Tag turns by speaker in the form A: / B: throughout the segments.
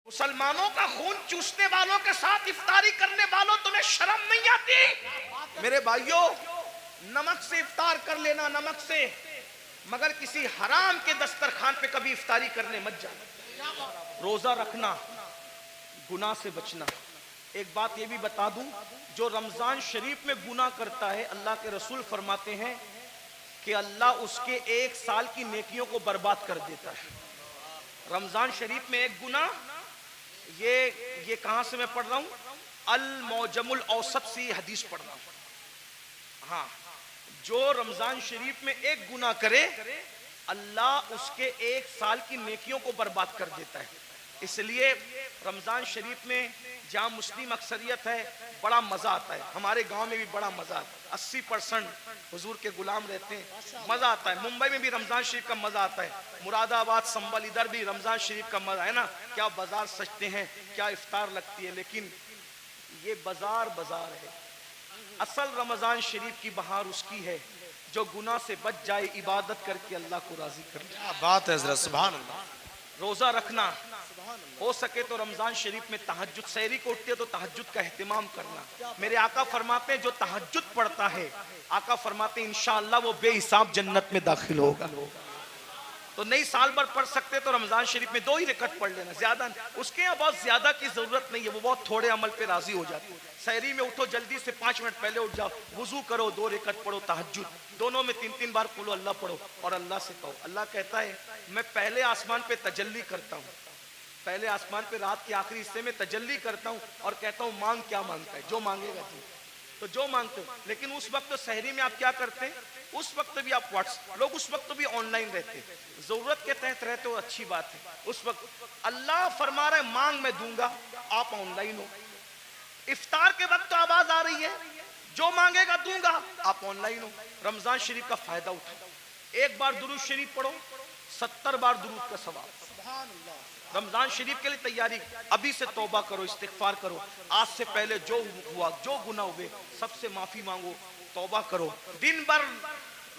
A: मुसलमानों का खून चूसने वालों के साथ इफ्तारी करने वालों, तुम्हें शर्म नहीं आती? मेरे भाइयों, नमक से इफ्तार कर लेना, नमक से, मगर किसी हराम के दस्तरखान पे कभी इफ्तारी करने मत जाना। रोजा रखना, गुनाह से बचना। एक बात ये भी बता दूं, जो रमजान शरीफ में गुनाह करता है, अल्लाह के रसूल फरमाते हैं कि अल्लाह उसके 1 साल की नेकियों को बर्बाद कर देता है। रमजान शरीफ में एक गुनाह, ये कहां से मैं पढ़ रहा हूं, अल मौजमुल औसत से हदीस पढ़ रहा हूं। हाँ, जो रमजान शरीफ में एक गुनाह करे, अल्लाह उसके 1 साल की नेकियों को बर्बाद कर देता है। इसलिए रमजान शरीफ में जहाँ मुस्लिम अक्सरियत है, बड़ा मजा आता है। हमारे गांव में भी बड़ा मजा आता है। 80% हुजूर के गुलाम रहते हैं, मजा आता है। मुंबई में भी रमजान शरीफ का मजा आता है, मुरादाबाद, संबल, इधर भी रमजान शरीफ का मजा है ना। क्या बाजार सजते हैं, क्या इफ्तार लगती है, लेकिन ये बाजार है। असल रमजान शरीफ की बहार उसकी है जो गुनाह से बच जाए, इबादत करके अल्लाह को राजी कर।
B: क्या बात है हज़रत, सुभान अल्लाह।
A: रोजा रखना, हो सके तो रमजान शरीफ में तहज्जुद, सहरी को उठते तो तहज्जुद का एहतिमाम करना। मेरे आका फरमाते हैं जो तहज्जुद पढ़ता है, आका फरमाते हैं इंशाअल्लाह वो बेहिसाब जन्नत में दाखिल होगा। तो नहीं साल भर पढ़ सकते तो रमजान शरीफ में 2 ही रकत पढ़ लेना, ज्यादा उसके यहाँ बहुत ज्यादा की जरूरत नहीं है, वो बहुत थोड़े अमल पे राजी हो जाते हैं। सहरी में उठो, जल्दी से 5 मिनट पहले उठ जाओ, वुजू करो, 2 रकत पढ़ो तहज्जुद, दोनों में 3-3 बार कुल अल्लाह पढ़ो और अल्लाह से कहो। अल्लाह कहता है मैं पहले आसमान पे तजल्ली करता हूँ, पहले आसमान पे रात के आखिरी हिस्से में तजल्ली करता हूँ और कहता हूँ मांग क्या मांगता है, जो मांगेगा तू, तो जो मांगते हो। लेकिन उस वक्त तो सहरी में आप क्या करते हैं, उस वक्त भी आप लोग उस वक्त भी ऑनलाइन रहते, जरूरत के तहत रहते हो, अच्छी बात है। उस वक्त अल्लाह फरमा रहा है मांग मैं दूंगा, आप ऑनलाइन हो। इफ्तार के वक्त तो आवाज आ रही है जो मांगेगा दूंगा, आप ऑनलाइन हो। रमजान शरीफ का फायदा उठाओ, 1 बार दुरूद शरीफ पढ़ो, 70 बार दुरूद का सवाब। रमजान शरीफ के लिए तैयारी, अभी से तौबा करो, इस्तिगफार करो। आज से पहले जो हुआ, जो गुनाह हुए, सबसे माफी मांगो, तौबा करो। दिन भर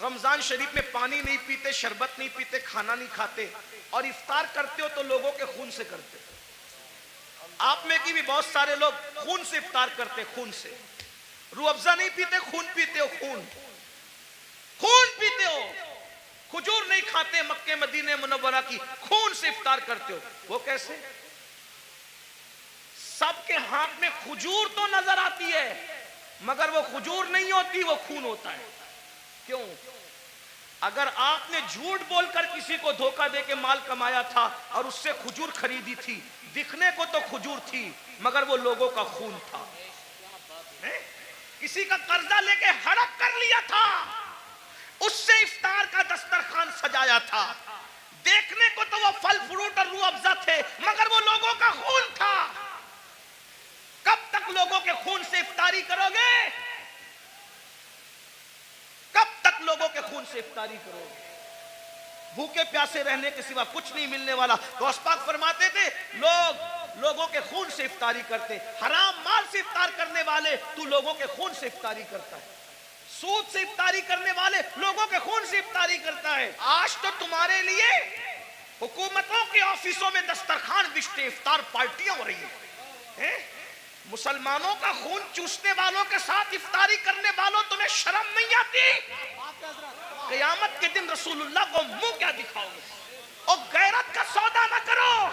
A: रमजान शरीफ में पानी नहीं पीते, शरबत नहीं पीते, खाना नहीं खाते, और इफ्तार करते हो तो लोगों के खून से करते हो। आप में की भी बहुत सारे लोग खून से इफ्तार करते, खून से। रूह अफ़ज़ा नहीं पीते, खून पीते हो, खून पीते हो। खजूर नहीं खाते, मक्के मदीने मुनव्वरा की, खून से इफ्तार करते हो। वो कैसे? सबके हाथ में खजूर तो नजर आती है, मगर वो खजूर नहीं होती, वो खून होता है। क्यों? अगर आपने झूठ बोलकर किसी को धोखा देके माल कमाया था और उससे खजूर खरीदी थी, दिखने को तो खजूर थी, मगर वो लोगों का खून था। किसी का कर्जा लेके हड़प कर लिया था, उससे इफ्तार का दस्तरखान सजाया था, देखने को तो वो फल फ्रूट और रूह अफ़ज़ा थे, मगर वो लोगों का खून था। कब तक लोगों के खून से इफ्तारी करोगे? कब तक लोगों के खून से इफ्तारी करोगे? भूखे प्यासे रहने के सिवा कुछ नहीं मिलने वाला। तो अस्पाक फरमाते थे लोगों के खून से इफ्तारी करते, हराम माल से इफ्तार करने वाले तू लोगों के खून से इफ्तारी करता है, सूद से इफ्तारी करने वाले लोगों के खून से इफ्तारी करता है। आज तो तुम्हारे लिए हुकूमतों के ऑफिसों में दस्तरखान बिछते, इफ्तार पार्टियां हो रही है। मुसलमानों का खून चूसने वालों के साथ इफ्तारी करने वालों, तुम्हें शर्म नहीं आती? क़यामत के दिन रसूलुल्लाह को मुंह क्या दिखाओगे? और गैरत का सौदा ना करो,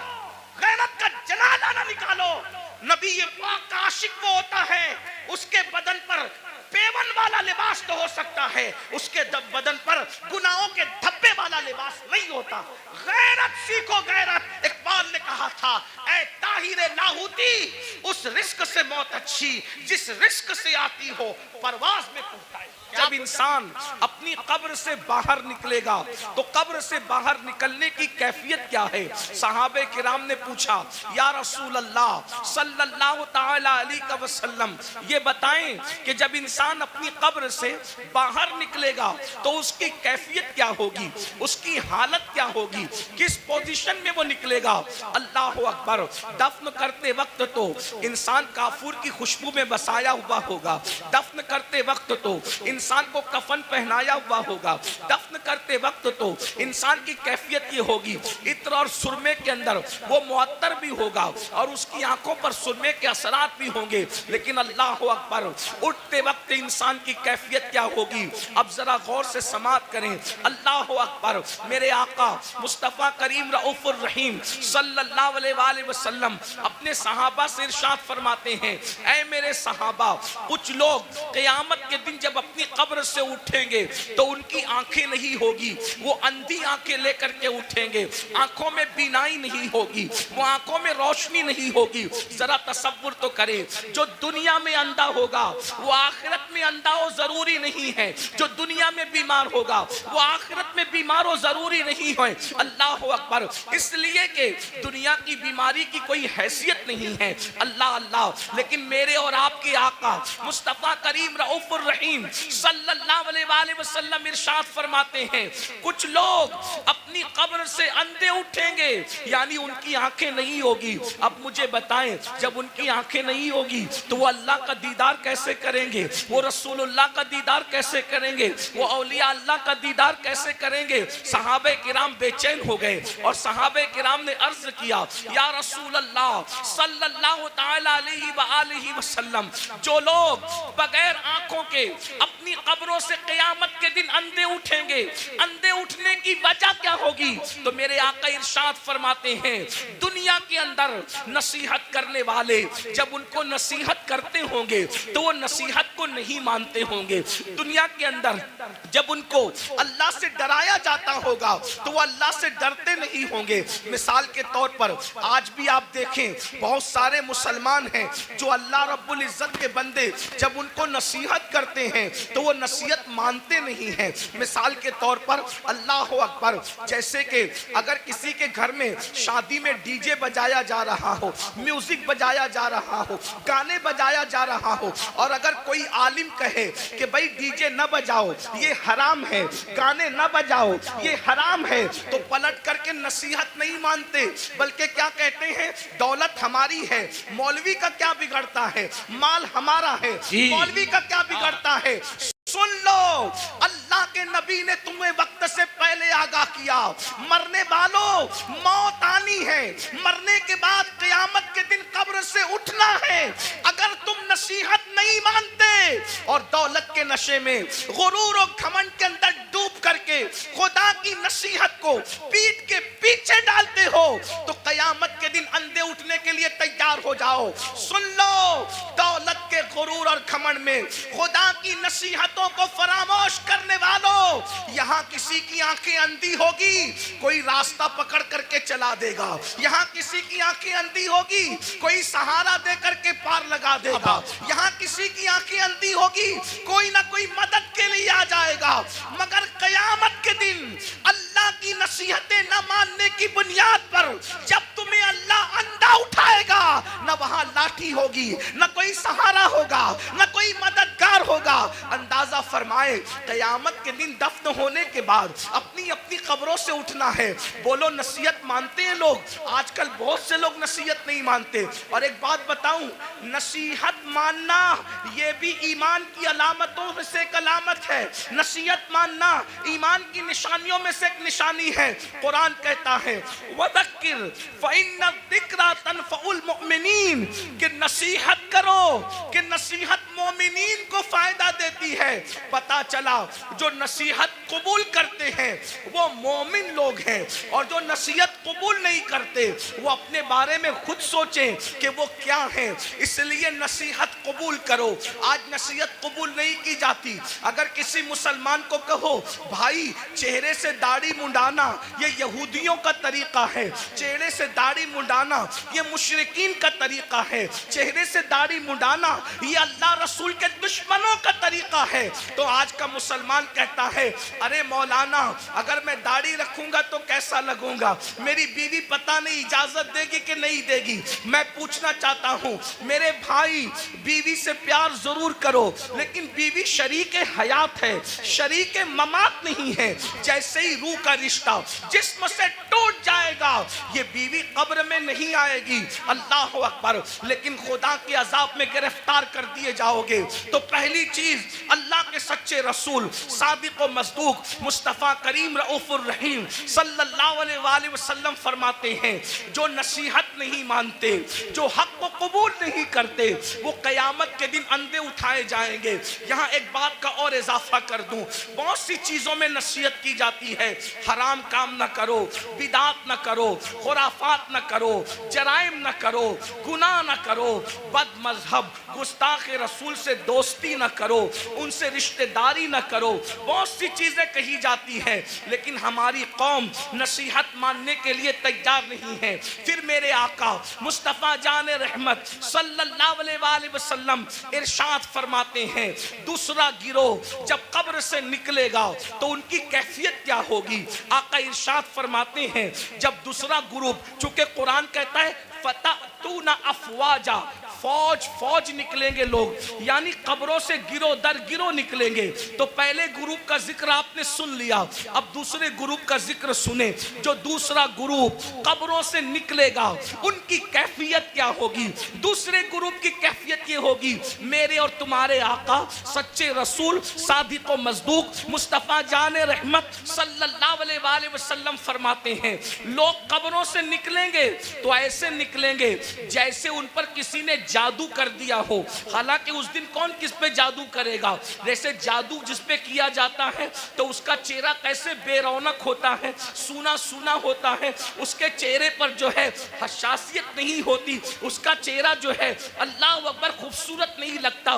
A: गैरत का जनाजा ना निकालो। नबी ये पाक का आशिक वो होता है, उसके बदन पर पेवन वाला लिबास तो हो सकता है, उसके बदन पर गुनाहों के धब्बे वाला लिबास नहीं होता। गैरत सीखो, गैरत। इकबाल ने कहा था, ऐ ताहिरे लाहौती, उस रिस्क से मौत अच्छी जिस रिस्क से आती हो परवाज में पहुंचाए। जब इंसान अपनी कब्र से बाहर निकलेगा तो कब्र से बाहर निकलने की कैफियत क्या है? सहाबे किराम ने पूछा, या रसूल अल्लाह सल्लल्लाहु ताला अलैहि वसल्लम, ये बताएं कि जब इंसान अपनी कब्र से बाहर निकलेगा तो उसकी कैफियत क्या होगी, उसकी हालत क्या होगी, किस पोजीशन में वो निकलेगा? अल्लाह अकबर। दफन करते वक्त तो इंसान काफूर की खुशबू में बसाया हुआ होगा, दफन करते वक्त तो इंसान को कफन पहनाया हुआ होगा, दफन दफन करते वक्त तो इंसान की कैफियत ये होगी, इत्र और सुरमे के अंदर वो मुअत्तर भी होगा और उसकी आंखों पर सुरमे के असरात भी होंगे, लेकिन अल्लाह अकबर, उठते वक्त इंसान की कैफियत क्या होगी? अब जरा गौर से समात करें। अल्लाह अकबर। मेरे आका मुस्तफा करीम रऊफुर रहीम सल्लल्लाहु अलैहि वसल्लम अपने सहाबा से इरशाद फरमाते हैं, ऐ मेरे सहाबा, कुछ लोग क़यामत के दिन जब अपनी कब्र से उठेंगे तो उनकी आंखें नहीं होगी, वो अंधी आंखें लेकर के उठेंगे, आंखों में बीनाई नहीं होगी, वो आंखों में रोशनी नहीं होगी। जरा तसव्वुर तो करें, जो दुनिया में अंधा होगा वो आखिरत में अंधा हो जरूरी नहीं है, जो दुनिया में बीमार होगा वो आखिरत में बीमार हो जरूरी नहीं है। अल्लाह अकबर। इसलिए कि दुनिया की बीमारी की कोई हैसियत नहीं है, अल्लाह अल्लाह। लेकिन मेरे और आपके आका मुस्तफा करीम रऊफुर रहीम सल्लल्लाहु अलैहि वसल्लम इरशाद फरमाते हैं, कुछ लोग अपनी कब्र से अंधे उठेंगे, यानी उनकी आंखें नहीं होगी। अब मुझे बताएं, जब उनकी आंखें नहीं होगी तो वो अल्लाह का दीदार कैसे करेंगे? वो रसूलुल्लाह का दीदार कैसे करेंगे? वो औलिया अल्लाह का दीदार कैसे करेंगे? सहाबे किराम बेचैन हो गए और सहाबे किराम ने अर्ज किया, या रसूल अल्लाह सल्लल्लाहु तआला अलैहि वसल्लम, जो लोग बगैर आंखों के अपनी कब्रों से क़यामत के दिन अंधे उठेंगे, अंधे उठने की वजह क्या होगी? तो मेरे आका इरशाद फरमाते हैं, दुनिया के अंदर नसीहत करने वाले जब उनको नसीहत करते होंगे तो वो नसीहत को नहीं मानते होंगे। दुनिया के अंदर जब उनको अल्लाह से डराया जाता होगा तो वो अल्लाह से डरते नहीं होंगे। मिसाल के तौर पर आज भी आप देखें, बहुत सारे मुसलमान हैं जो अल्लाह रब्बुल इज्जत के बंदे जब उनको नसीहत करते हैं तो वो नसीहत मानते नहीं हैं। मिसाल के तौर पर अल्लाह अकबर, जैसे कि अगर किसी के घर में शादी में डीजे बजाया जा रहा हो, म्यूजिक बजाया जा रहा हो, गाने बजाया जा रहा हो, और अगर कोई आलिम कहे कि भाई डीजे न बजाओ ये हराम है, गाने न बजाओ ये हराम है, तो पलट करके नसीहत नहीं मानते, बल्कि क्या कहते हैं, दौलत हमारी है, मौलवी का क्या बिगड़ता है, माल हमारा है, मौलवी का क्या बिगड़ता है। सुन लो, अल्लाह के नबी ने तुम्हें वक्त से पहले आगाह किया, मरने वालों मौत आनी है, मरने के बाद क़यामत के दिन कब्र से उठना है। अगर तुम नसीहत नहीं मानते और दौलत के नशे में, गुरूर और घमंड के अंदर डूब करके खुदा की नसीहत को पीठ के पीछे डालते हो तो क़यामत के दिन अंधे उठने के लिए तैयार हो जाओ। सुन लो, दौलत के गुरूर और घमंड में खुदा की नसीहतों को फरामोश करने वालों, यहाँ किसी की आंखें अंधी होगी, कोई रास्ता पकड़ करके चला देगा, यहाँ किसी की आंखें अंधी होगी, कोई सहारा दे करके पार लगा देगा, यहाँ किसी की आंखें अंधी होगी, कोई ना कोई मदद के लिए आ जाएगा। मगर क़यामत के दिन अल्लाह की नसीहतें न मानने की बुनियाद पर जब तुम्हें अल्लाह अंधा उठाएगा, न वहां लाठी होगी, न कोई सहारा होगा, न कोई मददगार होगा। अंदाजा फरमाए, क़यामत के दिन दफन होने के बाद अपनी अपनी कब्रों से उठना है। बोलो, नसीहत मानते हैं लोग? आजकल बहुत से लोग नसीहत नहीं मानते। और एक बात बताऊं, नसीहत मानना ये भी ईमान की अलामतों में से एक अलामत है। नसीहत मानना ईमान की निशानियों में से एक निशानी है। कुरान कहता है, वज़क्किर फ़इन्न ज़िक्रा तनफ़उल मुमिनीन, कि नसीहत करो, कि नसीहत मोमिनीन को फायदा देती है। पता चला जो नसीहत कबूल करते हैं वो मोमिन लोग हैं, और जो नसीहत कबूल नहीं करते वो अपने बारे में खुद सोचें कि वो क्या है। इसलिए नसीहत कबूल करो। आज नसीहत कबूल नहीं की जाती। अगर किसी मुसलमान को कहो, भाई चेहरे से दाढ़ी मुंडाना ये यहूदियों का तरीका है, चेहरे से दाढ़ी मुंडाना ये मुशरिकीन का तरीका है, चेहरे से दाढ़ी मुंडाना ये अल्लाह रसूल के दुश्मनों का तरीका है, तो आज का मुसलमान कहता है, अरे मौलाना अगर मैं दाढ़ी रखूंगा तो कैसा लगूंगा, मेरी बीवी पता नहीं इजाजत देगी कि नहीं देगी। मैं पूछना चाहता हूं मेरे भाई, बीवी से प्यार जरूर करो, लेकिन बीवी शरीक हयात है, शरीक ममात नहीं है। जैसे ही रूह का रिश्ता जिस्म से टूट जाएगा, ये बीवी कब्र में नहीं आएगी। अल्लाह अकबर। लेकिन खुदा के अजाब में गिरफ्तार कर दिए जाओगे तो पहली चीज, अल्लाह के सच्चे रसूल सादिक व मसदूक मुस्तफ़ा करीम रऊफुर रहीम सल्लल्लाहु अलैहि वसल्लम फरमाते हैं, जो नसीहत नहीं मानते, जो हक को कबूल नहीं करते, वो क़यामत के दिन अंधे उठाए जाएंगे। यहाँ एक बात का और इजाफा कर दूं, बहुत सी चीज़ों में नसीहत की जाती है, हराम काम न करो, बिदात न करो, खुराफात न करो, जराइम न करो, गुनाह न करो, बद मजहब गुस्ताख रसूल से दोस्ती न करो, उनसे रिश्तेदारी न करो, बहुत सी चीज़ें कही जाती हैं, लेकिन हमारी कौम नसीहत मानने के लिए तैयार नहीं है। फिर मेरे आका मुस्तफ़ा जान रहमत सल्लल्लाहु अलैहि वसल्लम इरशाद फरमाते हैं, दूसरा गिरोह जब कब्र से निकलेगा तो उनकी कैफियत क्या होगी। आका इरशाद फरमाते हैं, जब दूसरा ग्रुप, चूंकि कुरान कहता है फततूना अफवाजा, फौज निकलेंगे लोग, यानी कब्रों से गिरोह दर गिरोह निकलेंगे। तो पहले ग्रुप का जिक्र आपने सुन लिया, अब दूसरे ग्रुप का जिक्र सुने। जो दूसरा ग्रुप कब्रों से निकलेगा उनकी कैफियत क्या होगी। दूसरे ग्रुप की कैफियत ये होगी, मेरे और तुम्हारे आका सच्चे रसूल सादिक व मसदूक मुस्तफ़ा जान रहमत सल्लल्लाहु अलैहि वसल्लम फरमाते हैं, लोग कब्रों से निकलेंगे तो ऐसे निकलेंगे जैसे उन पर किसी ने जादू कर दिया हो। हालांकि उस दिन कौन किस पे जादू करेगा। जैसे जादू जिस पे किया जाता है तो उसका चेहरा कैसे बेरौनक होता है, सूना सूना होता है, उसके चेहरे पर जो है हसासियत नहीं होती, उसका चेहरा जो है अल्लाह अकबर खूबसूरत नहीं लगता।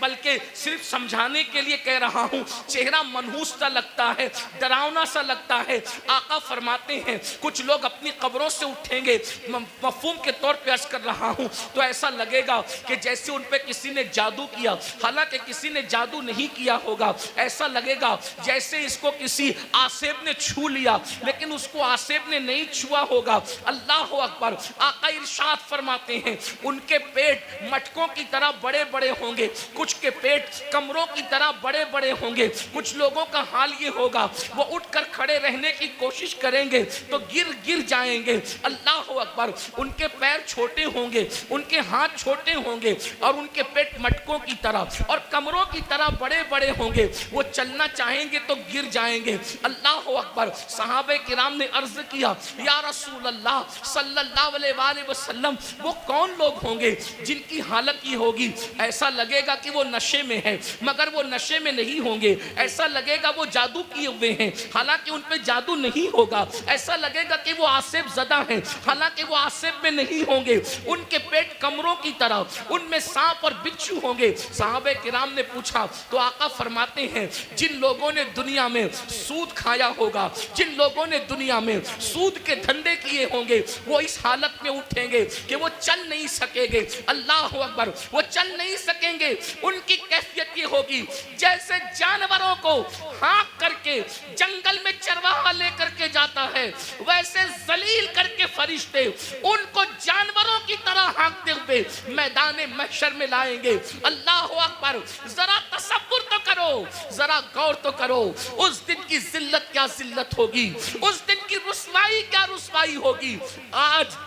A: बल्कि सिर्फ समझाने के लिए कह रहा हूँ, चेहरा मनहूस सा लगता है, डरावना सा लगता है। आका फरमाते हैं, कुछ लोग अपनी कब्रों से उठेंगे, मफहूम के तौर पे अर्ज कर रहा हूँ, तो ऐसा लगेगा कि जैसे उन पे किसी ने जादू किया, हालांकि किसी ने जादू नहीं किया होगा। ऐसा लगेगा जैसे इसको किसी आसेब ने छू लिया, लेकिन उसको आसेब ने नहीं छुआ होगा। अल्लाह अकबर। आका इरशाद फरमाते हैं, उनके पेट मटकों की तरह बड़े बड़े होंगे, कुछ के पेट कमरों की तरह बड़े बड़े होंगे। कुछ लोगों का हाल ये होगा, वो उठकर खड़े रहने की कोशिश करेंगे तो गिर जाएंगे। अल्लाह अकबर। उनके पैर छोटे होंगे, उनके हाथ छोटे होंगे और उनके पेट मटकों की तरह और कमरों की तरह बड़े बड़े होंगे। वो चलना चाहेंगे तो गिर जाएंगे। अल्लाह अकबर। सहाबे किराम ने अर्ज किया, या रसूल अल्लाह सल्लल्लाहु अलैहि वसल्लम, वो कौन लोग होंगे जिनकी हालत ये होगी, ऐसा लगेगा कि वो नशे में है, मगर वो नशे में नहीं होंगे। ऐसा लगेगा वो जादू किए हुए हैं, हालांकि उन पे जादू नहीं होगा। ऐसा लगेगा कि वो आसेब ज़दा हैं, हालांकि वो आसेब में नहीं होंगे। उनके पेट कमरों की तरह, उनमें सांप और बिच्छू होंगे। साहबे किराम ने पूछा तो आका फरमाते हैं, जिन लोगों ने दुनिया में सूद खाया होगा, जिन लोगों ने दुनिया में सूद के धंधे किए होंगे, वो इस हालत में उठेंगे कि वो चल नहीं सकेंगे। अल्लाह अकबर। वो चल नहीं सकेंगे। उनकी कैफियत ये होगी जैसे जानवरों को हाँक करके जंगल में चरवाहा लेकर के जाता है, वैसे जलील करके फरिश्ते उनको जानवरों की तरह हाँकते हुए मैदान महशर में लाएंगे। अल्लाह अकबर। जरा तसव्वुर तो करो, जरा गौर तो करो, उस दिन की जिल्लत क्या जिल्लत होगी, उस दिन की रुसवाई क्या रुसवाई होगी। आज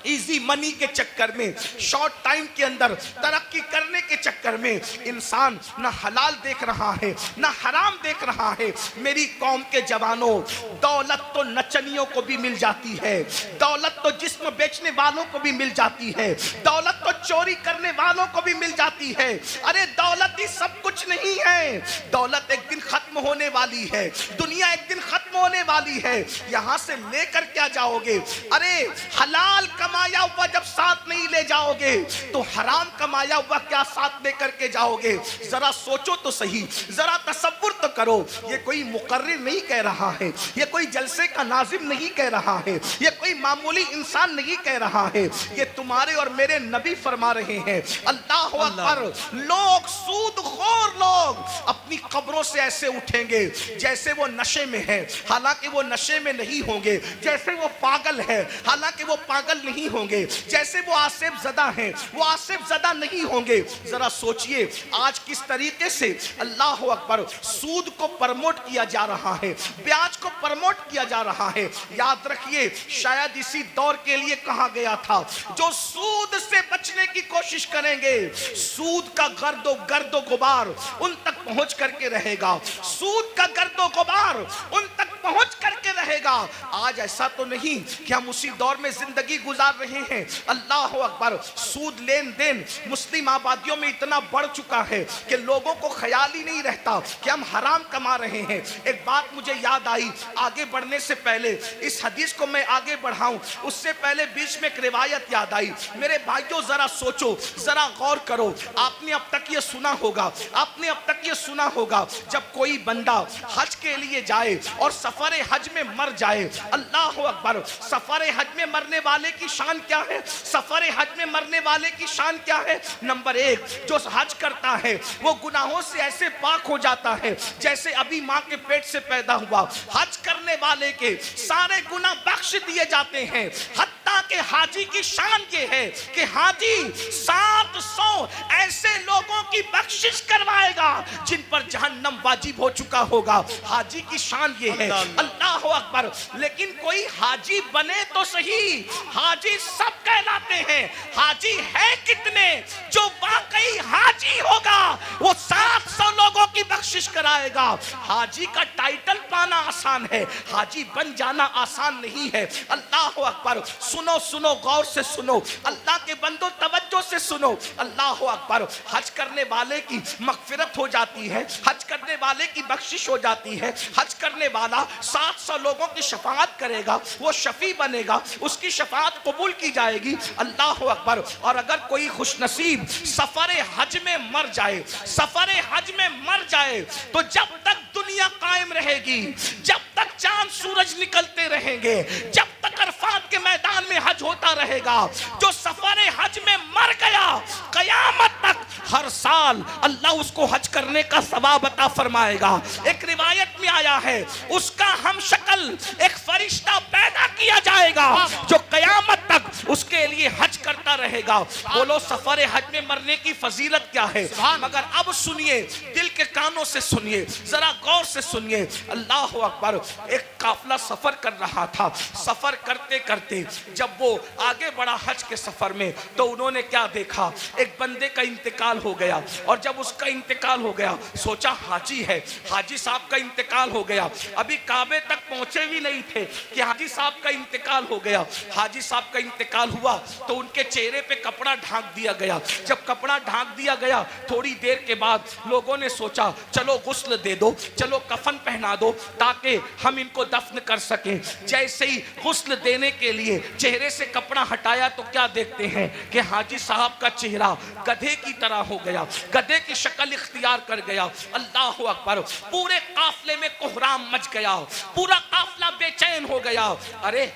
A: इजी मनी के चक्कर में, शॉर्ट टाइम के अंदर तरक्की करने के चक्कर में इंसान ना हलाल देख रहा है ना हराम देख रहा है। मेरी कौम के जवानों, दौलत तो नचनियों को भी मिल जाती है, दौलत तो जिस्म बेचने वालों को भी मिल जाती है, दौलत तो चोरी करने वालों को भी मिल जाती है। अरे दौलत ही सब कुछ नहीं है, दौलत एक दिन खत्म होने वाली है, दुनिया एक दिन खत्म होने वाली है। यहां से लेकर क्या जाओगे? अरे हलाल कमाया हुआ जब साथ नहीं ले जाओगे तो हराम कमाया हुआ क्या साथ लेकर के जाओगे? जरा सोचो तो सही, जरा तसव्वुर तो करो। ये कोई मुकर्रिर नहीं कह रहा है, ये कोई जलसे का नाजिम नहीं कह रहा है, ये कोई मामूली इंसान नहीं कह रहा है, ये तुम्हारे और मेरे नबी फरमा रहे हैं। अल्लाह अल्लाह अकबर। लोग सूदखोर लोग अपनी कब्रों से ऐसे उठेंगे जैसे वो नशे में है, हालांकि वो नशे में नहीं होंगे। जैसे वो पागल है, हालांकि वो पागल नहीं होंगे। जैसे वो आसिफ ज़दा हैं, वो आसिफ ज़दा नहीं होंगे। जरा सोचिए आज किस तरीके से अल्लाह अकबर सूद को प्रमोट किया जा रहा है, ब्याज को प्रमोट किया जा रहा है। याद रखिए शायद इसी दौर के लिए कहा गया था, जो सूद से बचने की कोशिश करेंगे सूद का गर्दो गुबार उन तक पहुंच करके रहेगा। सूद का गर्दो गुबार उन तक पहुंच करके रहेगा। आज ऐसा तो नहीं कि हम उसी दौर में जिंदगी गुजार रहे हैं। अल्लाह अकबर। सूद लेन देन मुस्लिम आबादियों में इतना बढ़ चुका है कि लोगों को ख्याल ही नहीं रहता कि हम हराम कमा रहे हैं। एक बात मुझे याद आई, आगे बढ़ने से पहले इस हदीस को मैं आगे बढ़ाऊं उससे पहले बीच में एक रिवायत याद आई। मेरे भाइयों जरा सोचो, जरा गौर करो। आपने अब तक ये सुना होगा, आपने अब तक ये सुना होगा, जब कोई बंदा हज के लिए जाए और सफर हज में मर जाए, अल्लाह अकबर, सफर हज में मरने वाले की शान क्या है? सफर हज में मरने वाले की शान क्या है? नंबर एक, जो हज करता है वो गुनाहों से ऐसे पाक हो जाता है जैसे अभी माँ के पेट से पैदा हुआ। हज करने वाले के सारे गुनाह बख्श दिए जाते हैं। हत्ता के हाजी की शान ये है कि हाजी 700 ऐसे लोगों की बख्शिश करवाएगा जिन पर जहन्नम वाजिब हो चुका होगा। हाजी की शान ये है। अल्लाह अकबर। लेकिन कोई हाजी बने तो सही, हाजी सब कहलाते हैं। हाजी है कितने? जो वाकई हाजी होगा वो 700 लोगों की बख्शिश कराएगा। हाजी का टाइटल पाना आसान है, हाजी बन जाना आसान नहीं है। अल्लाह अकबर। सुनो सुनो, गौर से सुनो, अल्लाह के बंदो तवज्जो से सुनो। अल्लाह अकबर। हज करने वाले की मगफिरत हो जाती है, हज करने वाले की बख्शिश हो जाती है। हज करने वाला 700 लोगों की शफाअत करेगा, वो शफी बनेगा, उसकी शफाअत कबूल की जाएगी। अल्लाह अकबर। और अगर कोई खुशनसीब सफर हज में मर जाए, सफर हज में मर जाए, तो जब तक दुनिया कायम रहेगी, जब तक चांद सूरज निकलते रहेंगे, जब तक अरफात के मैदान में हज होता रहेगा, जो सफर हज में मर गया कयामत तक हर साल अल्लाह उसको हज करने का सवाब अता फरमाएगा। एक रिवायत में आया है उसका हम शक्ल एक फरिश्ता पैदा किया जाएगा जो कयामत तक उसके लिए हज करता रहेगा। बोलो सफर हज में मरने की फजीलत क्या है? मगर अब सुनिए, दिल के कानों से सुनिए, जरा गौर से सुनिए। अल्लाह अकबर। एक काफिला सफर कर रहा था। सफर करते करते जब वो आगे बढ़ा हज के सफर में, तो उन्होंने क्या देखा? एक बंदे का इंतकाल हो गया। और जब उसका इंतकाल हो गया, सोचा हाजी है, हाजी साहब का इंतकाल हो गया। अभी काबे तक पहुंचे भी नहीं थे कि हाजी साहब का इंतकाल हो गया। हाजी साहब का इंतकाल हुआ तो उनके चेहरे पे कपड़ा ढांक दिया गया। जब कपड़ा ढांक दिया गया, थोड़ी देर के बाद लोगों ने सोचा चलो गुस्ल दे दो, चलो कफन पहना दो ताकि हम इनको दफन कर सकें। जैसे ही गुस्ल देने के लिए चेहरे से कपड़ा हटाया तो क्या देखते हैं कि हाजी साहब का चेहरा गधे की तरह हो गया, गधे की शक्ल इख्तियार कर गया। अल्लाह अकबर। पूरे काफले में कोहराम मच गया, पूरा काफला बेचैन हो गया। अरे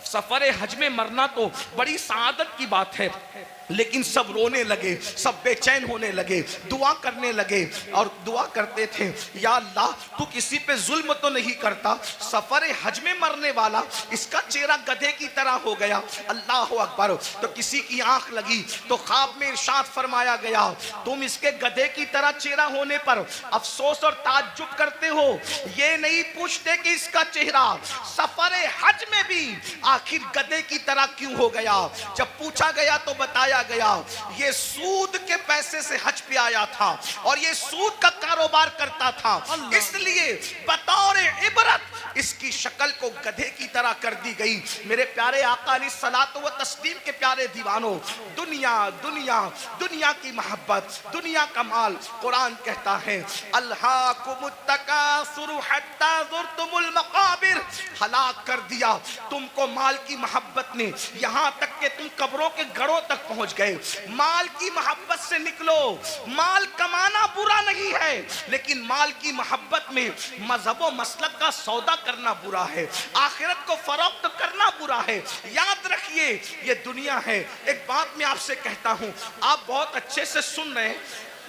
A: सफर हज में मरना तो बड़ी सआदत की बात है, लेकिन सब रोने लगे, सब बेचैन होने लगे, दुआ करने लगे और दुआ करते थे, या अल्लाह तू किसी पे जुल्म तो नहीं करता, सफर हज में मरने वाला इसका चेहरा गधे की तरह हो गया। अल्लाह अकबर। तो किसी की आंख लगी तो ख्वाब में इरशाद फरमाया गया, तुम इसके गधे की तरह चेहरा होने पर अफसोस और ताज्जुब करते हो, ये नहीं पूछते कि इसका चेहरा सफर हज में भी आखिर गधे की तरह क्यों हो गया। जब पूछा गया तो बताया गया ये सूद के पैसे से हज पे आया था और ये सूद का कारोबार करता था, इसलिए बतौर इबरत इसकी शक्ल को गधे की तरह कर दी गई। मेरे प्यारे आका अलैहिस्सलातु व तस्लीम के प्यारे दीवानों, दुनिया दुनिया दुनिया की मोहब्बत, दुनिया का माल, कुरान कहता है अल्हाकुमुत तकासुर हत्ता ज़ुरतुमुल मकाबिर, हलाक कर दिया तुमको माल माल की मोहब्बत ने यहां तक कि तुम कब्रों के गढ़ों तक पहुंच गए। माल की मोहब्बत से निकलो। माल कमाना बुरा नहीं है, लेकिन माल की मोहब्बत में मजहब व मसलक का सौदा करना बुरा है, आखिरत को फरोख्त करना बुरा है। याद रखिए, ये दुनिया है। एक बात मैं आपसे कहता हूं, आप बहुत अच्छे से सुन रहे हैं,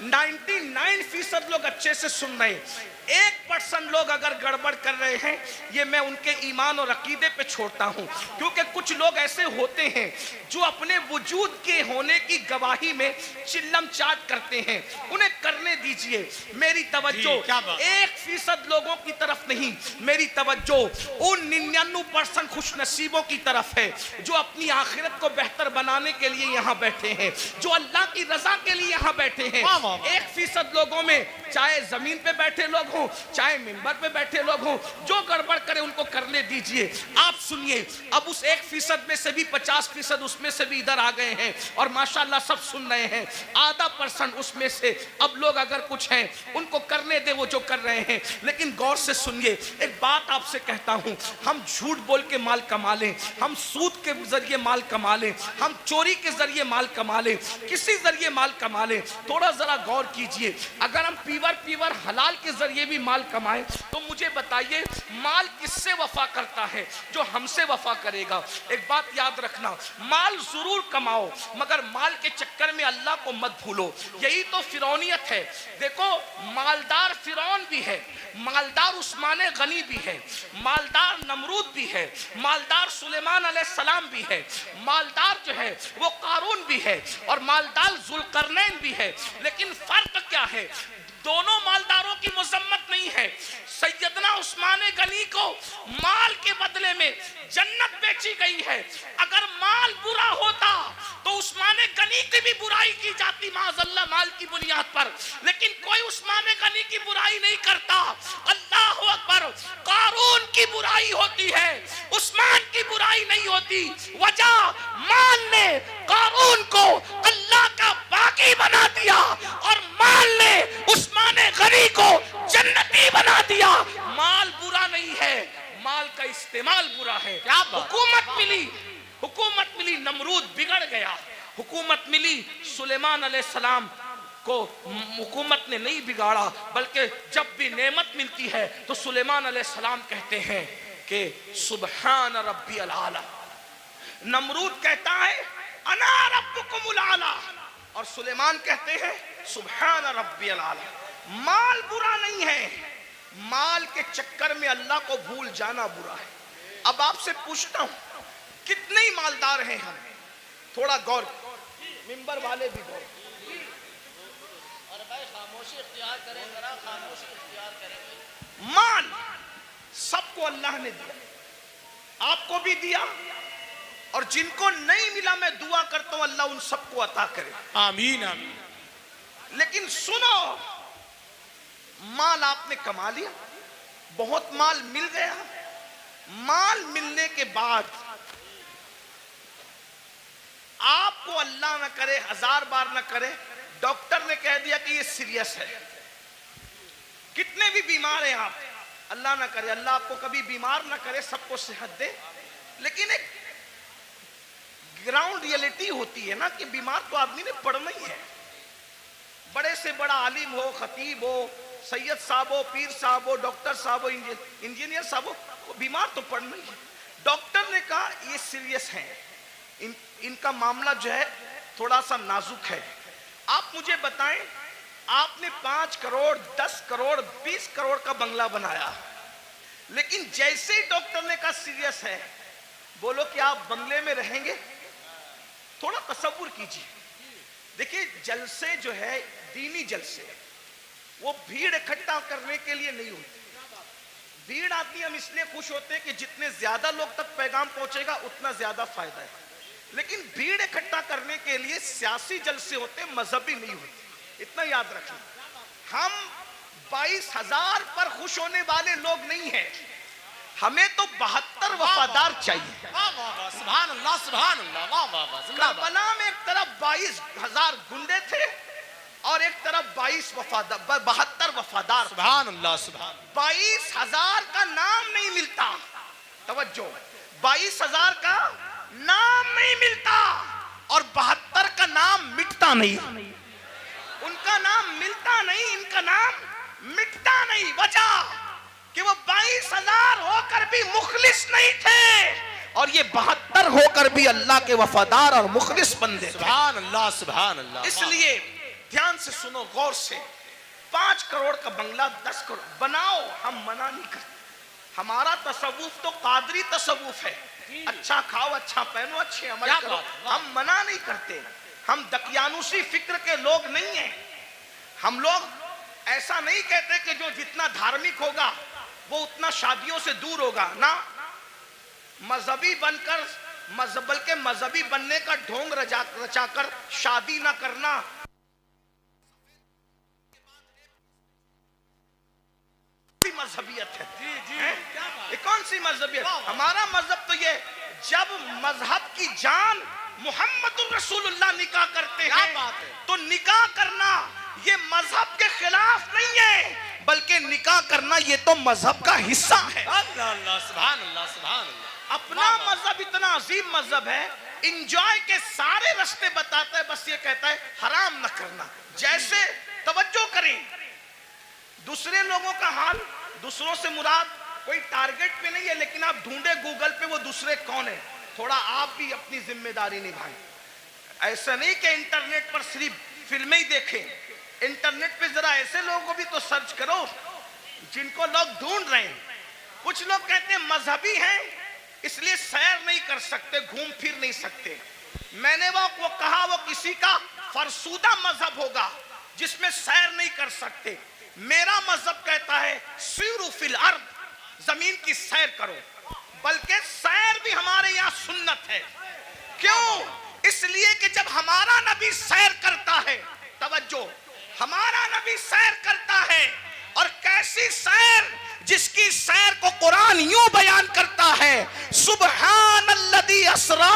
A: 99% लोग अच्छे से सुन रहे हैं। 1% लोग अगर गड़बड़ कर रहे हैं, ये मैं उनके ईमान और अकीदे पे छोड़ता हूं, क्योंकि कुछ लोग ऐसे होते हैं जो अपने वजूद के होने की गवाही में चिल्लम चाट करते हैं। उन्हें करने दीजिए। मेरी तवज्जो 1% लोगों की तरफ नहीं, मेरी तवज्जो उन 99% खुशनसीबों की तरफ है जो अपनी आखिरत को बेहतर बनाने के लिए यहाँ बैठे हैं, जो अल्लाह की रजा के लिए यहाँ बैठे हैं। 1% लोगों में, चाहे जमीन पे बैठे लोग हों, चाहे मिंबर पे बैठे लोग हों, जो गड़बड़ करे उनको करने दीजिए। आप सुनिए, अब उस 1% में से भी 50% उसमें से भी इधर आ गए हैं और माशाल्लाह सब सुन रहे हैं। आधा % उसमें से अब लोग अगर कुछ हैं उनको करने दे वो जो कर रहे हैं, लेकिन गौर से सुनिए। एक बात आपसे कहता हूं, हम झूठ बोल के माल कमा लें, हम सूद के जरिए माल कमा लें, हम चोरी के जरिए माल कमा लें, किसी जरिए माल कमा लें, थोड़ा जरा गौर कीजिए। अगर हम पीवर हलाल के जरिए भी माल कमाएं तो मुझे बताइए माल किससे वफा करता है? जो हमसे वफा करेगा। एक बात याद रखना, माल जरूर कमाओ मगर माल के चक्कर में अल्लाह को मत भूलो। यही तो फिरौनियत है। देखो, मालदार फिरौन भी है, मालदार उस्मान गनी भी है, मालदार नमरूद भी है, मालदार सुलेमान अलैहिस्सलाम भी है, मालदार जो है वो कारून भी है और मालदार जुल्करनैन भी है। लेकिन फर्क क्या है? दोनों मालदारों की मुजम्मत नहीं है। सैयदना उस्मान गनी को माल के बदले में जन्नत बेची गई है। अगर माल बुरा होता तो उस्मान गनी की भी बुराई की जाती माज़अल्लाह माल की बुनियाद पर, लेकिन कोई उस्मान गनी की बुराई नहीं करता। अल्लाहु अकबर। कारून की बुराई होती है, उस्मान की बुराई नहीं होती। वजह, माल ने कारून को अल्लाह का बाकी बना दिया और माल ने उस्मान गनी को जन्नती बना दिया। माल बुरा नहीं है, माल का इस्तेमाल बुरा है। क्या हुकूमत मिली, नमरूद बिगड़ गया। हुकूमत मिली सुलेमान अलैहिस्सलाम को, हुकूमत ने नहीं बिगाड़ा, बल्कि जब भी नेमत मिलती है तो सुलेमान अलैहिस्सलाम कहते हैं कि सुबहान रब्बियल आला। नमरूद कहता है अना रब्बुकुमुल आला और सुलेमान कहते हैं सुबहान रब्बियल आला। माल बुरा नहीं है, माल के चक्कर में अल्लाह को भूल जाना बुरा है। अब आपसे पूछता हूं, कितने ही मालदार हैं हम? थोड़ा गौर, मिंबर वाले भी गौर। और भाई खामोशी इख्तियार करें, जरा खामोशी इख्तियार करें। माल सबको अल्लाह ने दिया, आपको भी दिया, और जिनको नहीं मिला मैं दुआ करता हूं अल्लाह उन सबको अता करे।
B: आमीन आमीन।
A: लेकिन सुनो, माल आपने कमा लिया, बहुत माल मिल गया। माल मिलने के बाद आपको अल्लाह ना करे, 1000 बार ना करे, डॉक्टर ने कह दिया कि ये सीरियस है। कितने भी बीमार हैं आप, अल्लाह ना करे, अल्लाह आपको कभी बीमार ना करे, सबको सेहत दे, लेकिन एक ग्राउंड रियलिटी होती है ना कि बीमार तो आदमी ने पड़ना ही है। बड़े से बड़ा आलिम हो, खतीब हो, सैयद साहब हो, पीर साहब हो, डॉक्टर साहब हो, इंजीनियर साहब हो, बीमार तो पड़ना ही है। डॉक्टर ने कहा ये सीरियस है, इनका मामला जो है थोड़ा सा नाजुक है। आप मुझे बताएं, आपने 5 करोड़, 10 करोड़, 20 करोड़ का बंगला बनाया, लेकिन जैसे ही डॉक्टर ने कहा सीरियस है, बोलो कि आप बंगले में रहेंगे? थोड़ा तसव्वुर कीजिए। देखिए, जलसे जो है दीनी जलसे, वो भीड़ इकट्ठा करने के लिए नहीं होती। भीड़ आती हम इसलिए खुश होते हैं कि जितने ज्यादा लोग तक पैगाम पहुंचेगा उतना ज्यादा फायदा है, लेकिन भीड़ इकट्ठा करने के लिए सियासी जलसे होते, मजहबी नहीं होते। इतना याद रखिए। हम 22,000 पर खुश होने वाले लोग नहीं हैं, हमें तो 72 वफादार चाहिए।
B: सुभान अल्लाह, सुभान अल्लाह, वाह वाह वाह।
A: करबला में एक तरफ 22,000 गुंडे थे और एक तरफ 72 वफादार।
B: सुभान अल्लाह, सुभान।
A: 22,000 का नाम नहीं मिलता, तवज्जो, 22,000 का नाम नहीं मिलता और 72 का नाम मिटता नहीं। उनका नाम मिलता नहीं, इनका नाम मिटता नहीं। वजह कि वो 22,000 होकर भी मुखलिस नहीं थे और ये 72 होकर भी अल्लाह के वफादार और मुखलिस बंदे।
B: सुभान अल्लाह, सुभान अल्लाह।
A: इसलिए ध्यान से सुनो, गौर से। 5 करोड़ का बंगला 10 करोड़ बनाओ, हम मना नहीं करते। हमारा तसव्वुफ तो कादरी तसव्वुफ है, अच्छा खाओ, अच्छा पहनो, अच्छे अमल करो, हम मना नहीं करते। हम दकियानुसी फिक्र के लोग नहीं हैं। हम लोग ऐसा नहीं कहते कि जो जितना धार्मिक होगा वो उतना शादियों से दूर होगा ना। मजहबी बनकर बल्कि मजहबी बनने का ढोंग रचाकर शादी ना करना मजहबियत है। ये कौन सी मजहबियत? हमारा मजहब तो ये, जब मजहब की जान मोहम्मद रसूलुल्लाह निकाह करते हैं तो निकाह करना ये मजहब के खिलाफ नहीं है, बल्कि निकाह करना ये तो मजहब का हिस्सा है।
B: अल्लाह, सुभान अल्लाह, सुभान अल्लाह।
A: अपना मजहब इतना अजीम मजहब है, इंजॉय के सारे रास्ते बताता है, बस ये कहता है हराम न करना। जैसे तवज्जो करें, दूसरे लोगों का हाल, दूसरों से मुराद कोई टारगेट पे नहीं है, लेकिन आप ढूंढे गूगल पे वो दूसरे कौन है, थोड़ा आप भी अपनी जिम्मेदारी निभाएं। ऐसा नहीं कि इंटरनेट पर सिर्फ फिल्में ही देखें, इंटरनेट पे जरा ऐसे लोगों को भी तो सर्च करो जिनको लोग ढूंढ रहे हैं। कुछ लोग कहते हैं मजहबी हैं इसलिए सैर नहीं कर सकते, घूम फिर नहीं सकते। मैंने वो कहा वो किसी का फरसूदा मजहब होगा जिसमें सैर नहीं कर सकते। मेरा मजहब कहता है सीरू फिल अर्द, जमीन की सैर करो, बल्कि सैर भी हमारे यहाँ सुन्नत है। क्यों? इसलिए कि जब हमारा नबी सैर करता है, तवज्जो, हमारा नबी सैर करता है, और कैसी सैर, जिसकी सैर को कुरान यूं बयान करता है, सुब्हानल्लज़ी अस्रा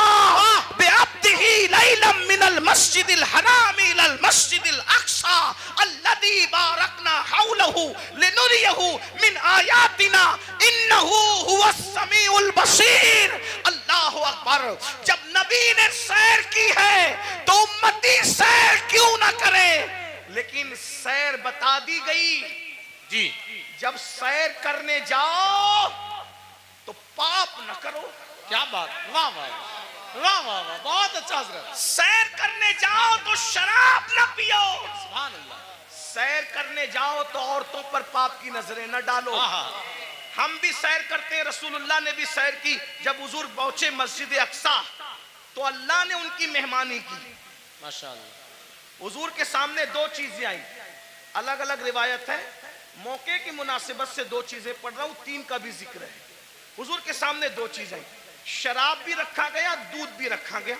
A: बिअब्दिही लैलन मिनल मस्जिदिल हराम इलल मस्जिदिल अक्सा अल्लज़ी बारकना हौलहु लिनुरियहु मिन आयातिना इन्नहु हुवस समीउल बसीर। अल्लाहु अकबर। जब नबी ने सैर की है तो उम्मती सैर क्यों ना करे? लेकिन सैर बता दी गई
B: जी।
A: जब सैर करने जाओ तो पाप न करो।
B: क्या बात, वाह वाह वाह वाह वाह, बहुत अच्छा हजरत।
A: सैर करने जाओ तो शराब न पियो।
B: सुभान अल्लाह।
A: सैर करने जाओ तो औरतों पर पाप की नजरें न डालो। हम भी सैर करते हैं, रसूलुल्लाह ने भी सैर की। जब हुजूर पहुंचे मस्जिद अक्सा तो अल्लाह ने उनकी मेहमानी की,
B: माशाअल्लाह।
A: हुजूर के सामने दो चीजें आई, अलग अलग रिवायत है, मौके की मुनासिबत से दो चीजें पढ़ रहा हूं, तीन का भी जिक्र है। हुजूर के सामने दो चीजें आई, शराब भी रखा गया, दूध भी रखा गया।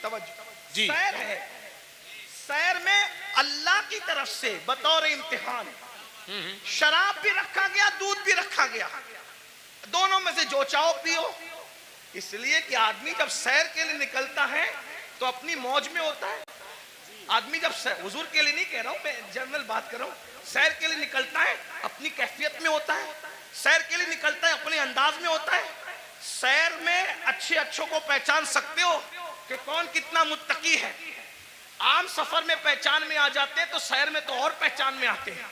A: तवज्जो जी। सैर है, सैर में अल्लाह की तरफ से बतौर इम्तिहान शराब भी रखा गया, दूध भी रखा गया, दोनों में से जो चाहो पियो। इसलिए कि आदमी जब सैर के लिए निकलता है तो अपनी मौज में होता है। आदमी जब हुजूर के लिए नहीं कह रहा हूं, मैं जनरल बात कर रहा हूं, सैर के लिए निकलता है अपनी कैफियत में होता है, सैर के लिए निकलता है अपने अंदाज में होता है। सैर में अच्छे अच्छों को पहचान सकते हो कि कौन कितना मुत्तकी है। आम सफर में पहचान में आ जाते हैं तो सैर में तो और पहचान में आते हैं।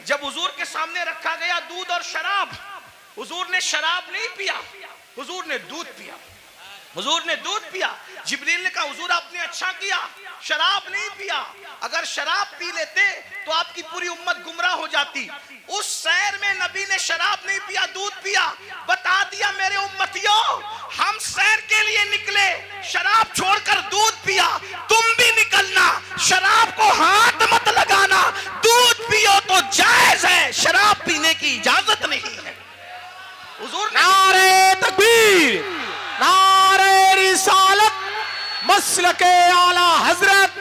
A: जब हुजूर के सामने रखा गया दूध और शराब, हुजूर ने शराब नहीं पिया, हुजूर ने दूध पिया। हुजूर ने दूध पिया। जिब्रील ने कहा हुजूर आपने अच्छा किया, शराब नहीं पिया। अगर शराब पी लेते तो आपकी पूरी उम्मत गुमराह हो जाती। उस सैर में नबी ने शराब नहीं पिया, दूध पिया। बता दिया मेरे उम्मतियों, हम सैर के लिए निकले, शराब छोड़कर दूध पिया। तुम भी निकलना, शराब को हाथ मत लगाना, दूध पियो तो जायज है, शराब पीने की इजाजत नहीं है। हुजूर ने
B: नारे तकबीर, नारे रिसालत, मसलके आला हजरत,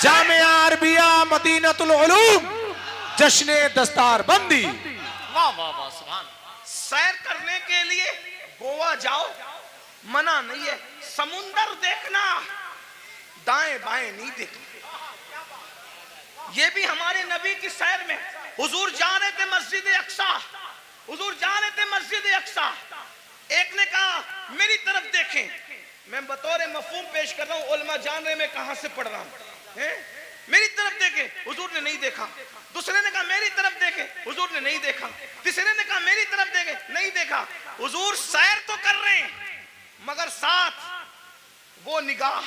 B: जामिया अरबिया मदीनतुल उलूम, जश्ने दस्तार बंदी। वाह वाह वाह, सुभान।
A: सैर करने के लिए गोवा जाओ, मना नहीं है। समुंदर देखना, दाएं बाएं नहीं देखना। ये भी हमारे नबी की सैर में। हुजूर जा रहे थे मस्जिद अक्सा, हुजूर जा रहे थे मस्जिद अक्सा, एक ने कहा मेरी तरफ देखें, मैं बतौर मफहूम पेश कर रहा हूं, उलमा जान रहे मैं कहां से पढ़ रहा हूं, मेरी तरफ देखें, हुजूर ने नहीं देखा। दूसरे ने कहा मेरी तरफ देखें, हुजूर ने नहीं देखा। तीसरे ने कहा मेरी तरफ देखें, नहीं देखा। हुजूर सैर तो कर रहे हैं, मगर साथ वो निगाह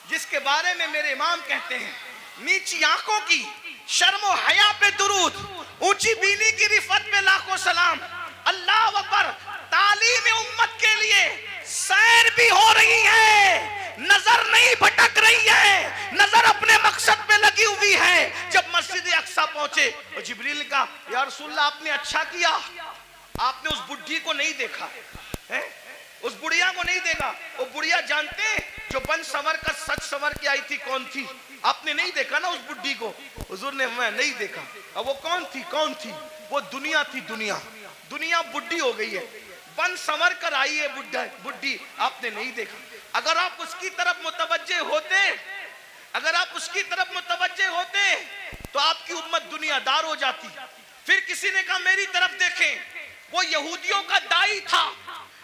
A: जिसके बारे में मेरे इमाम कहते हैं, नीची आंखों की शर्म व हया पे दुरूद, ऊंची बीनी की रिफत पे लाखों सलाम। अल्लाह अकबर। तालीम उम्मत के लिए सैर भी हो रही है, नजर नहीं भटक रही है, नजर अपने मकसद पे लगी हुई है। जब मस्जिद अक्सा पहुंचे तो जिब्रील ने कहा या रसूलल्लाह आपने अच्छा किया, आपने उस बुढ़ी को नहीं देखा है, उस बुढ़िया को नहीं देखा। वो बुढ़िया जानते हैं जो बन सवर का सच सवर के आई थी कौन थी? आपने नहीं देखा ना उस बुढ़ी को? हुजूर ने मैं नहीं देखा। अब वो कौन थी? कौन थी? वो दुनिया थी। दुनिया दुनिया बुढ़ी हो गई है, बन संवर कर आई है बुढ़ी, आपने नहीं देखा। अगर आप उसकी तरफ मुतवज्जे होते, अगर आप उसकी तरफ मुतवज्जे होते तो आपकी उम्मत दुनियादार हो जाती। फिर किसी ने कहा मेरी तरफ देखें, वो यहूदियों का दाई था,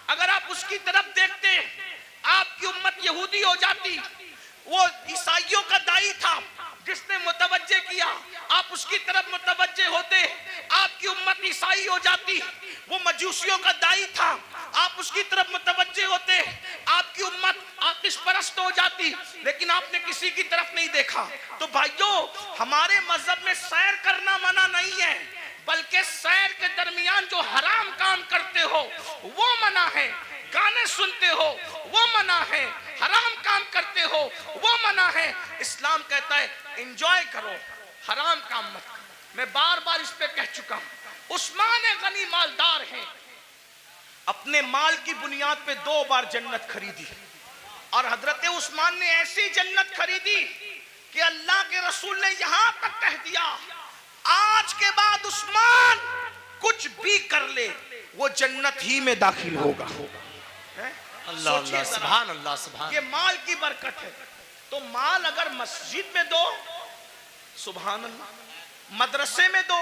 A: अगर आप उसकी तरफ देखते आपकी उम्मत यहूदी हो जाती। वो ईसाइयों का दाई था जिसने मुतवज्जे किया, आप उसकी तरफ मुतवज्जे होते आपकी उम्मत ईसाई हो जाती। वो मजूसियों का दाई था, आप उसकी तरफ मुतवज्जे होते आपकी उम्मत आतिश परस्त हो जाती, लेकिन आपने किसी की तरफ नहीं देखा। तो भाइयों, हमारे मजहब में सैर करना मना नहीं है, बल्कि सैर के दरमियान जो हराम काम करते हो वो मना है, गाने सुनते हो वो मना है, हराम काम करते हो वो मना है। इस्लाम कहता है एंजॉय करो, हराम काम मत करो। मैं बार बार इस पे कह चुका हूं। उस्मान गनी मालदार हैं, अपने माल की बुनियाद पे 2 बार जन्नत खरीदी, और हजरत उस्मान ने ऐसी जन्नत खरीदी कि अल्लाह के रसूल ने यहां तक कह दिया आज के बाद उस्मान कुछ भी कर ले वो जन्नत ही में दाखिल होगा।
B: अल्लाह अल्लाह सुभान अल्लाह सुभान।
A: ये माल की बरकत है। तो माल अगर मस्जिद में दो सुभान अल्लाह, मदरसे में दो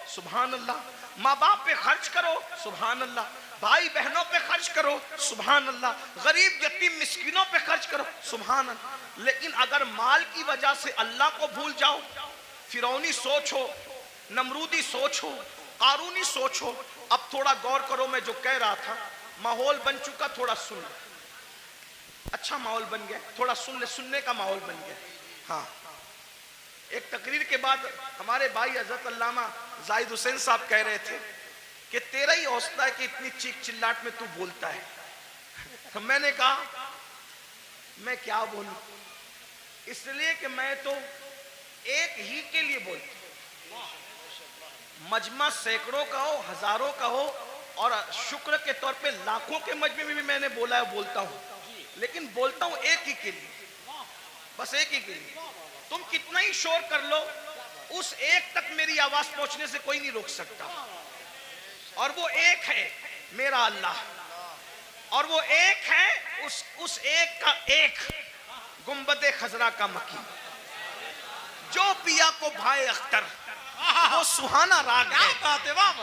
A: सुभान अल्लाह, माँ बाप पे खर्च करो सुभान अल्लाह, भाई बहनों पे खर्च करो सुभान अल्लाह, गरीब यतीम मिस्किनों पे खर्च करो सुभान अल्लाह। लेकिन अगर माल की वजह से अल्लाह को भूल जाओ, फिरौनी सोच हो, नमरूदी सोच हो, कारूनी सोच हो। अब थोड़ा गौर करो, मैं जो कह रहा था, माहौल बन चुका, थोड़ा सुन, अच्छा माहौल बन गया, थोड़ा सुन ले, सुनने का माहौल बन गया। हाँ, एक तकरीर के बाद हमारे भाई हजरत अल्लामा जाहिद हुसैन साहब कह रहे थे कि तेरा ही हौसला है कि इतनी चीख चिल्लाट में तू बोलता है। तो मैंने कहा मैं क्या बोलूं, इसलिए कि मैं तो एक ही के लिए बोलता हूं, मजमा सैकड़ों का हो, हजारों का हो, और शुक्र के तौर पे लाखों के मजमे में भी मैंने बोला है, बोलता हूं, लेकिन बोलता हूं एक ही के लिए, बस एक ही के लिए। तुम कितना ही शोर कर लो, उस एक तक मेरी आवाज पहुंचने से कोई नहीं रोक सकता, और वो एक है मेरा अल्लाह, और वो एक है उस एक का एक गुंबदे खजरा का मकी, जो पिया को भाई अख्तर, वो सुहाना राग है,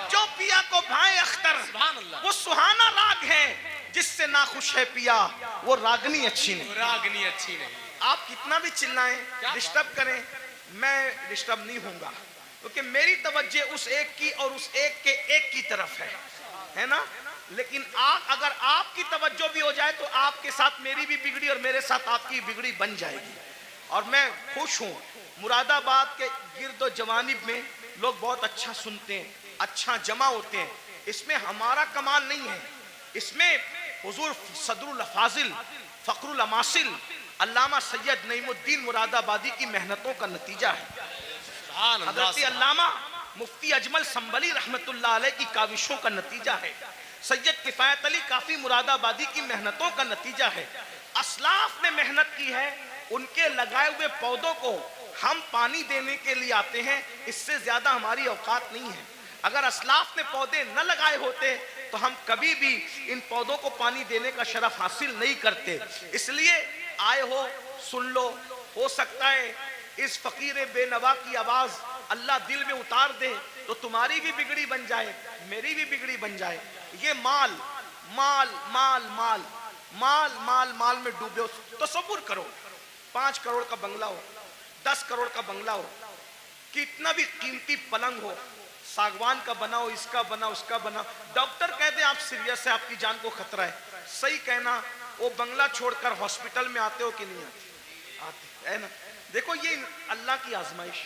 A: जो पिया को भाई अख्तर, वो सुहाना राग है, जिससे ना खुश है पिया वो रागनी अच्छी नहीं,
B: रागनी अच्छी नहीं।
A: आप कितना भी चिल्लाएं, डिस्टर्ब करें, मैं डिस्टर्ब नहीं होऊंगा, क्योंकि मेरी तवज्जो उस एक की और उस एक के एक की तरफ है ना। लेकिन अगर आपकी तवज्जो भी हो जाए तो आपके साथ मेरी भी बिगड़ी और मेरे साथ आपकी बिगड़ी बन जाएगी। और मैं खुश हूँ, मुरादाबाद के गिरदो जवानिब में लोग बहुत अच्छा सुनते हैं, अच्छा जमा होते हैं। इसमें हमारा कमाल नहीं है, इसमें हुजूर सदरुल फाजिल फखरुल अमासिल अल्लामा सैयद नईमुद्दीन मुरादाबादी की मेहनतों का नतीजा है। हज़रत अल्लामा मुफ्ती अजमल संबली रहमतुल्लाह अलैह की काविशों का नतीजा है। सैयद किफायत अली काफी मुरादाबादी की मेहनतों का नतीजा है। असलाफ ने मेहनत की है, उनके लगाए हुए पौधों को हम पानी देने के लिए आते हैं, इससे ज्यादा हमारी औकात नहीं है। अगर असलाफ ने पौधे न लगाए होते तो हम कभी भी इन पौधों को पानी देने का शरफ हासिल नहीं करते। इसलिए आए हो, सुन लो, हो सकता है इस फकीर बेनवा की आवाज अल्लाह दिल में उतार दे तो तुम्हारी भी बिगड़ी बन जाए, मेरी भी बिगड़ी बन जाए। ये माल माल माल माल माल माल माल में डूबे हो। तसव्वुर करो 5 करोड़ का बंगला हो, 10 करोड़ का बंगला हो, कितना भी कीमती पलंग हो, सागवान का बना हो, इसका बना, उसका बना, डॉक्टर कहते हैं आप सीरियस है, आपकी जान को खतरा है, सही कहना, वो बंगला छोड़कर हॉस्पिटल में आते हो कि नहीं आते? आते है ना। देखो ये अल्लाह की आजमाइश,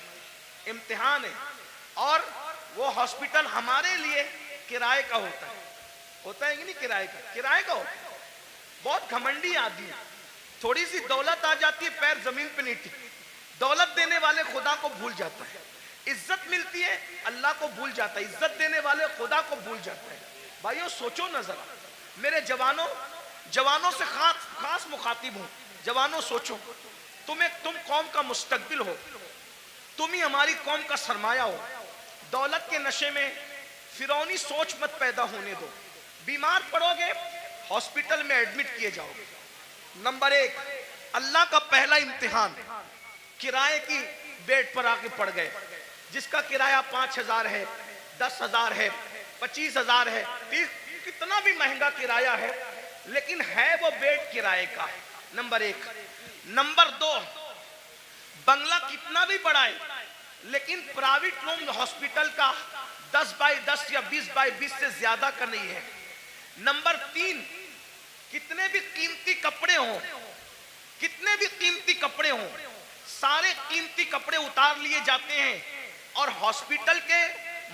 A: इम्तिहान है। और वो हॉस्पिटल हमारे लिए किराए का होता है कि नहीं? किराए का होता है। बहुत घमंडी आदमी, थोड़ी सी दौलत आ जाती है पैर जमीन पे नहीं टिकती, दौलत देने वाले खुदा को भूल जाता है, इज्जत मिलती है अल्लाह को भूल जाता है, इज्जत देने वाले खुदा को भूल जाता है। भाइयों सोचो ना जरा, मेरे जवानों से खास मुखातिब हूं। जवानों सोचो, तुम कौम का मुस्तकबिल हो, तुम ही हमारी कौम का सरमाया हो। दौलत के नशे में फिरौनी सोच मत पैदा होने दो। बीमार पड़ोगे हॉस्पिटल में एडमिट किए जाओगे। नंबर 1 अल्लाह का पहला इम्तिहान, किराए की बेड पर आके पड़ गए, जिसका किराया 5,000 है, 10,000 है, 25,000 है, 30, कितना भी महंगा किराया है, लेकिन है वो बेड किराए का। नंबर 1। नंबर 2 बंगला कितना भी बड़ा है, लेकिन प्राइवेट रूम हॉस्पिटल का 10 बाई 10 या 20 बाई 20 से ज्यादा का नहीं है। नंबर 3 कितने भी कीमती कपड़े हों, सारे कीमती कपड़े उतार लिए जाते हैं और हॉस्पिटल के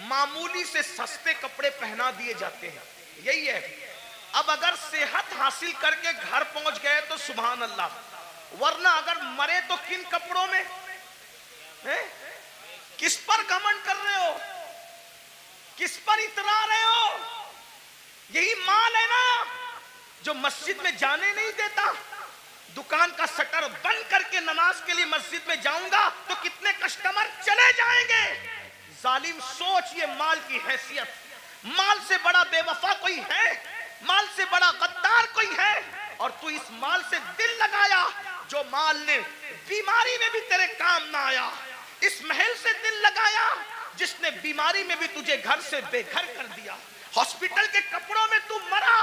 A: मामूली से सस्ते कपड़े पहना दिए जाते हैं। यही है। अब अगर सेहत हासिल करके घर पहुंच गए तो सुभान अल्लाह, वरना अगर मरे तो किन कपड़ों में है? किस पर घमंड कर रहे हो, किस पर इतरा रहे हो? यही माल है ना जो मस्जिद में जाने नहीं देता। दुकान का शटर बंद करके नमाज के लिए मस्जिद में जाऊंगा तो कितने कस्टमर चले जाएंगे। जालिम सोच, ये माल की हैसियत, माल से बड़ा बेवफा कोई है? माल से बड़ा गद्दार कोई है? और तू इस माल से दिल लगाया जो माल ने बीमारी में भी तेरे काम ना आया। इस महल से दिल लगाया जिसने बीमारी में भी तुझे घर से बेघर कर दिया। हॉस्पिटल के कपड़ों में तू मरा,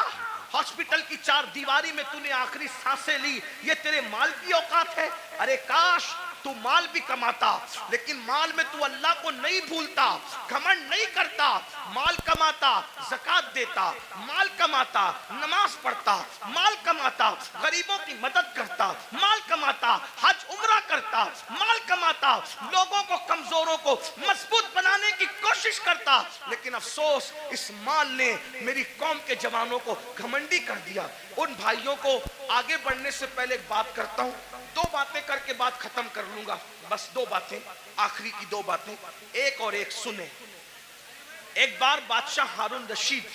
A: हॉस्पिटल की 4 दीवारी में तूने आखिरी सांसें ली। ये तेरे माल की औकात है? अरे काश तू माल भी कमाता, लेकिन माल में तू अल्लाह को नहीं भूलता, घमंड नहीं करता, माल कमाता, ज़कात देता, माल कमाता, नमाज पढ़ता, माल कमाता, गरीबों की मदद करता, माल कमाता, हज उम्रा करता, माल कमाता, लोगों को, कमजोरों को मजबूत बनाने की कोशिश करता। लेकिन अफसोस, इस माल ने मेरी कौम के जवानों को घमंडी कर दिया। उन भाइयों को आगे बढ़ने से पहले एक बात करता हूं, 2 बातें करके बात खत्म कर लूंगा। बस 2 बातें, आखिरी की 2 बातें, एक और एक सुने। एक बार बादशाह हारून रशीद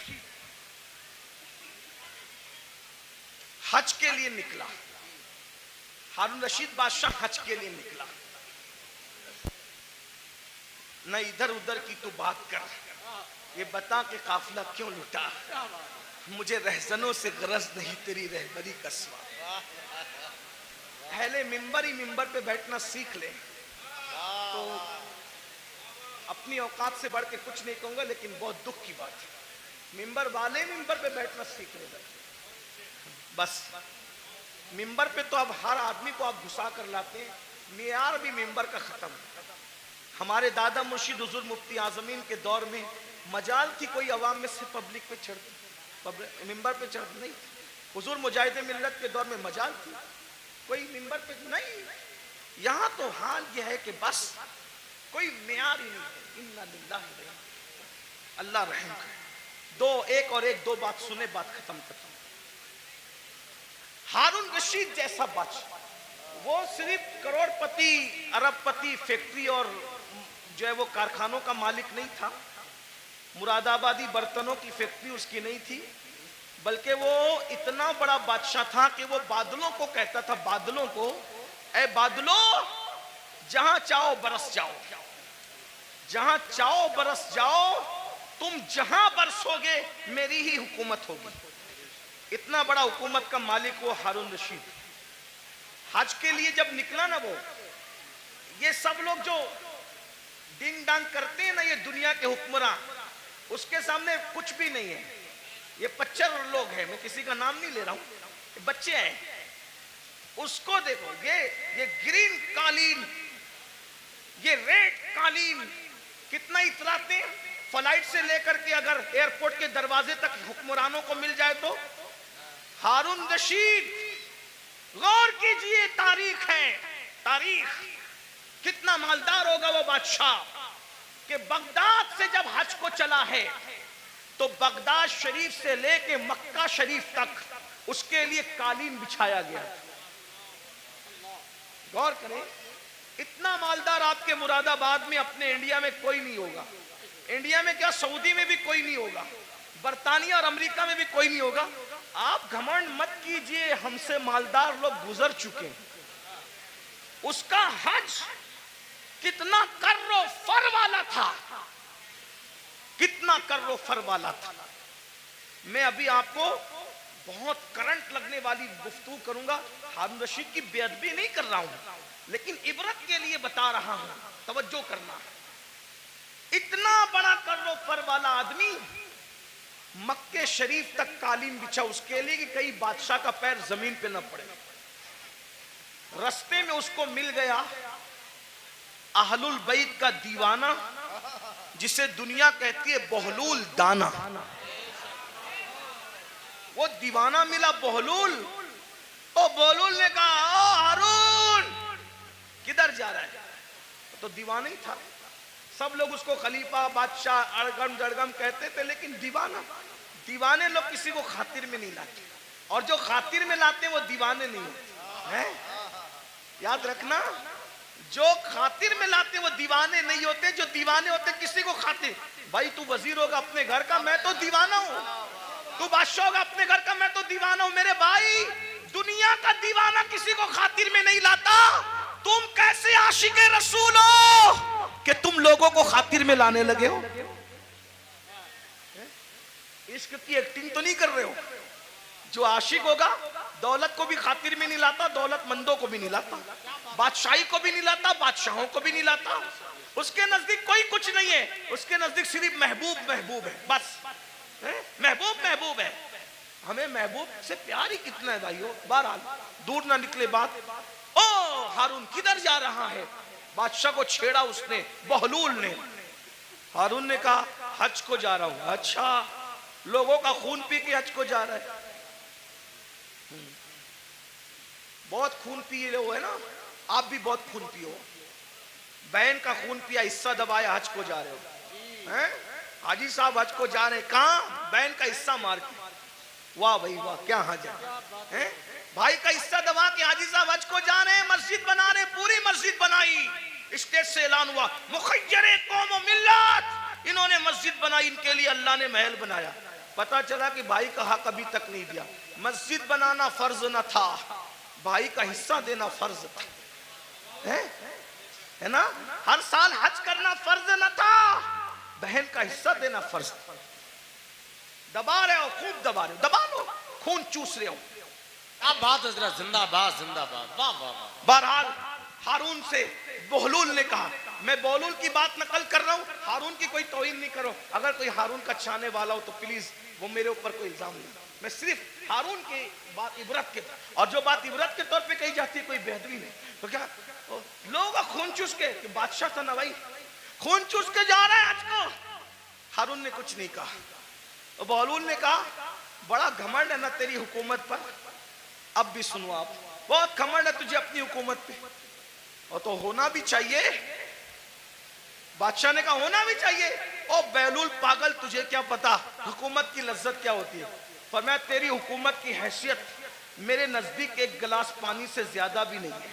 A: हज के लिए निकला। हारून रशीद बादशाह हज के लिए निकला। न इधर उधर की तू बात कर, ये बता के काफिला क्यों लुटा। मुझे रहजनों से गरज नहीं तेरी रहबरी का सवाल। पहले मिंबर पे बैठना सीख ले। तो अपनी औकात से बढ़ के कुछ नहीं कहूंगा, लेकिन बहुत दुख की बात है, मिंबर वाले मिंबर पे बैठना सीख ले बस। मिंबर पे तो अब हर आदमी को आप घुसा कर लाते हैं, मियार भी मिंबर का खत्म। हमारे दादा मुर्शिद हुजूर मुफ्ती आजमीन के दौर में मजाल थी कोई अवाम में से पब्लिक पे चढ़ती, मिंबर पे चढ़ नहीं। हुजूर मुजाहिद मिल्लत के दौर में मजाल थी, कोई मिंबर पे नहीं। यहां तो हाल यह है कि बस कोई मियार ही नहीं है। इन्ना लिल्लाहि व इन्ना, अल्लाह रहम करे। एक 2 बात सुने, बात खत्म करता हूं। हारून रशीद जैसा बादशाह, वो सिर्फ करोड़पति, अरबपति, फैक्ट्री और जो है वो कारखानों का मालिक नहीं था। मुरादाबादी बर्तनों की फैक्ट्री उसकी नहीं थी, बल्कि वो इतना बड़ा बादशाह था कि वो बादलों को कहता था, बादलों को, ए बादलों जहां चाहो बरस जाओ, जहां चाहो बरस जाओ, तुम जहां बरसोगे मेरी ही हुकूमत होगी। इतना बड़ा हुकूमत का मालिक वो हारून रशीद। हज के लिए जब निकला ना वो, ये सब लोग जो डिंग डांग करते हैं ना, ये दुनिया के हुक्मरान, उसके सामने कुछ भी नहीं है। ये 25 लोग हैं, मैं किसी का नाम नहीं ले रहा हूं, बच्चे हैं। उसको देखो, ये ग्रीन कालीन, ये रेड कालीन कितना इतराते हैं। फ्लाइट से लेकर के अगर एयरपोर्ट के दरवाजे तक हुक्मरानों को मिल जाए तो। हारून रशीद, गौर कीजिए, तारीख है, तारीख। कितना मालदार होगा वो बादशाह कि बगदाद से जब हज को चला है तो बगदाद शरीफ से लेके मक्का शरीफ तक उसके लिए कालीन बिछाया गया। गौर करें, इतना मालदार आपके मुरादाबाद में, अपने इंडिया में कोई नहीं होगा। इंडिया में क्या, सऊदी में भी कोई नहीं होगा, बर्तानिया और अमेरिका में भी कोई नहीं होगा। आप घमंड मत कीजिए, हमसे मालदार लोग गुजर चुके हैं। उसका हज कितना कर्रो फर वाला था, कितना कर्रो फर वाला था। मैं अभी आपको बहुत करंट लगने वाली गुफ्तगू करूंगा। हारून रशीद की बेअदबी नहीं कर रहा हूं, लेकिन इबरत के लिए बता रहा हूं, तवज्जो करना। इतना बड़ा कर्रो फर वाला आदमी मक्के शरीफ तक कालीन बिछा उसके लिए कि कहीं बादशाह का पैर जमीन पे न पड़े। रास्ते में उसको मिल गया अहलुल बैत का दीवाना, जिसे दुनिया कहती है बहलूल दाना। वो दीवाना मिला बहलूल। ओ बहलूल ने कहा, ओ हारून किधर जा रहा है? तो दीवाना ही था। सब लोग उसको खलीफा, बादशाह, अड़गम जड़गम कहते थे, लेकिन दीवाना। दीवाने लोग किसी को खातिर में नहीं लाते, और जो खातिर में लाते वो दीवाने नहीं होते हैं। याद रखना, जो खातिर में लाते वो दीवाने नहीं होते, जो दीवाने होते किसी को खातिर। भाई तू वजीर होगा अपने घर का, मैं तो दीवाना हूं। तू बादशाह होगा अपने घर का, मैं तो दीवाना हूं। मेरे भाई, दुनिया का दीवाना किसी को खातिर में नहीं लाता। तुम कैसे आशिके रसूल हो कि तुम लोगों को खातिर में लाने लगे हो? इश्क की एक्टिंग तो नहीं कर रहे हो? जो आशिक होगा दौलत को भी खातिर में नहीं लाता, दौलतमंदों को भी नहीं लाता, बादशाही को भी नहीं लाता, बादशाहों को भी नहीं लाता। उसके नजदीक कोई कुछ नहीं है, उसके नजदीक सिर्फ महबूब महबूब है, बस महबूब महबूब है। हमें महबूब से प्यार ही कितना है भाइयों। बहरहाल दूर ना निकले बात। ओ हारून किधर जा रहा है? बादशाह को छेड़ा उसने, बहलूल ने। हारून ने कहा, हज को जा रहा हूं। अच्छा, लोगों का खून पी के हज को जा रहा है? बहुत खून पिए हो है ना, आप भी बहुत खून पियो। बहन का खून पिया, हिस्सा दबाया, हज को जा रहे हो हैं? हाजी साहब हज को जा रहे हैं, कहां? बहन का हिस्सा मार के। वाह भाई वाह, क्या हाजा है। भाई का हिस्सा दबा के हाजी साहब हज को जा रहे हैं, मस्जिद बना रहे, पूरी मस्जिद बनाई। स्टेज से ऐलान हुआ, मुखय्यरे कौम व मिल्लत, इन्होंने मस्जिद बनाई, इनके लिए अल्लाह ने महल बनाया। पता चला कि भाई का हक अभी तक नहीं दिया। मस्जिद बनाना फर्ज न था, भाई का हिस्सा देना फर्ज था, है ना? हर साल हज करना फर्ज न था, बहन का हिस्सा देना फर्ज था। दबा रहे हो, खूब दबा रहे हो, दबा लो, खून चूस रहे हो।
B: अब बात जिंदाबाद जिंदाबाद, वाह वाह वाह।
A: बहरहाल हारून से बहलूल ने कहा, मैं बहलूल की बात नकल कर रहा हूं, हारून की कोई तौहीन नहीं करो। अगर कोई हारून का चाहने वाला हो तो प्लीज वो मेरे ऊपर कोई इल्जाम नहीं। मैं सिर्फ हारून की बात इबरत के, और जो बात इबरत के तौर पे कही जाती है कोई बेहतरी नहीं। तो क्या लोगों का खून चूस के, बादशाह था ना भाई, खून चूस के जा रहा है आज को। हारून ने कुछ नहीं कहा। बहलूल ने कहा, बड़ा घमंड है ना तेरी हुकूमत पर। अब भी सुनो आप, बहुत घमंड है तुझे अपनी हुकूमत पे, और तो होना भी चाहिए। बादशाह ने कहा होना भी चाहिए। ओ बहलूल पागल, तुझे क्या पता हुकूमत की लज्जत क्या होती है? पर मैं तेरी हुकूमत की हैसियत मेरे नजदीक एक गिलास पानी से ज्यादा भी नहीं है,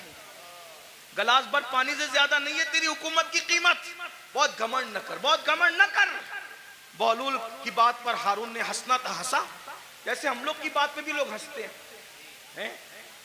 A: गिलास भर पानी से ज्यादा नहीं है तेरी हुकूमत की कीमत। बहुत घमंड न कर, बहुत घमंड न कर। बहलूल की बात पर हारून ने हंसना था, हंसा जैसे हम लोग की बात पे भी लोग हंसते हैं।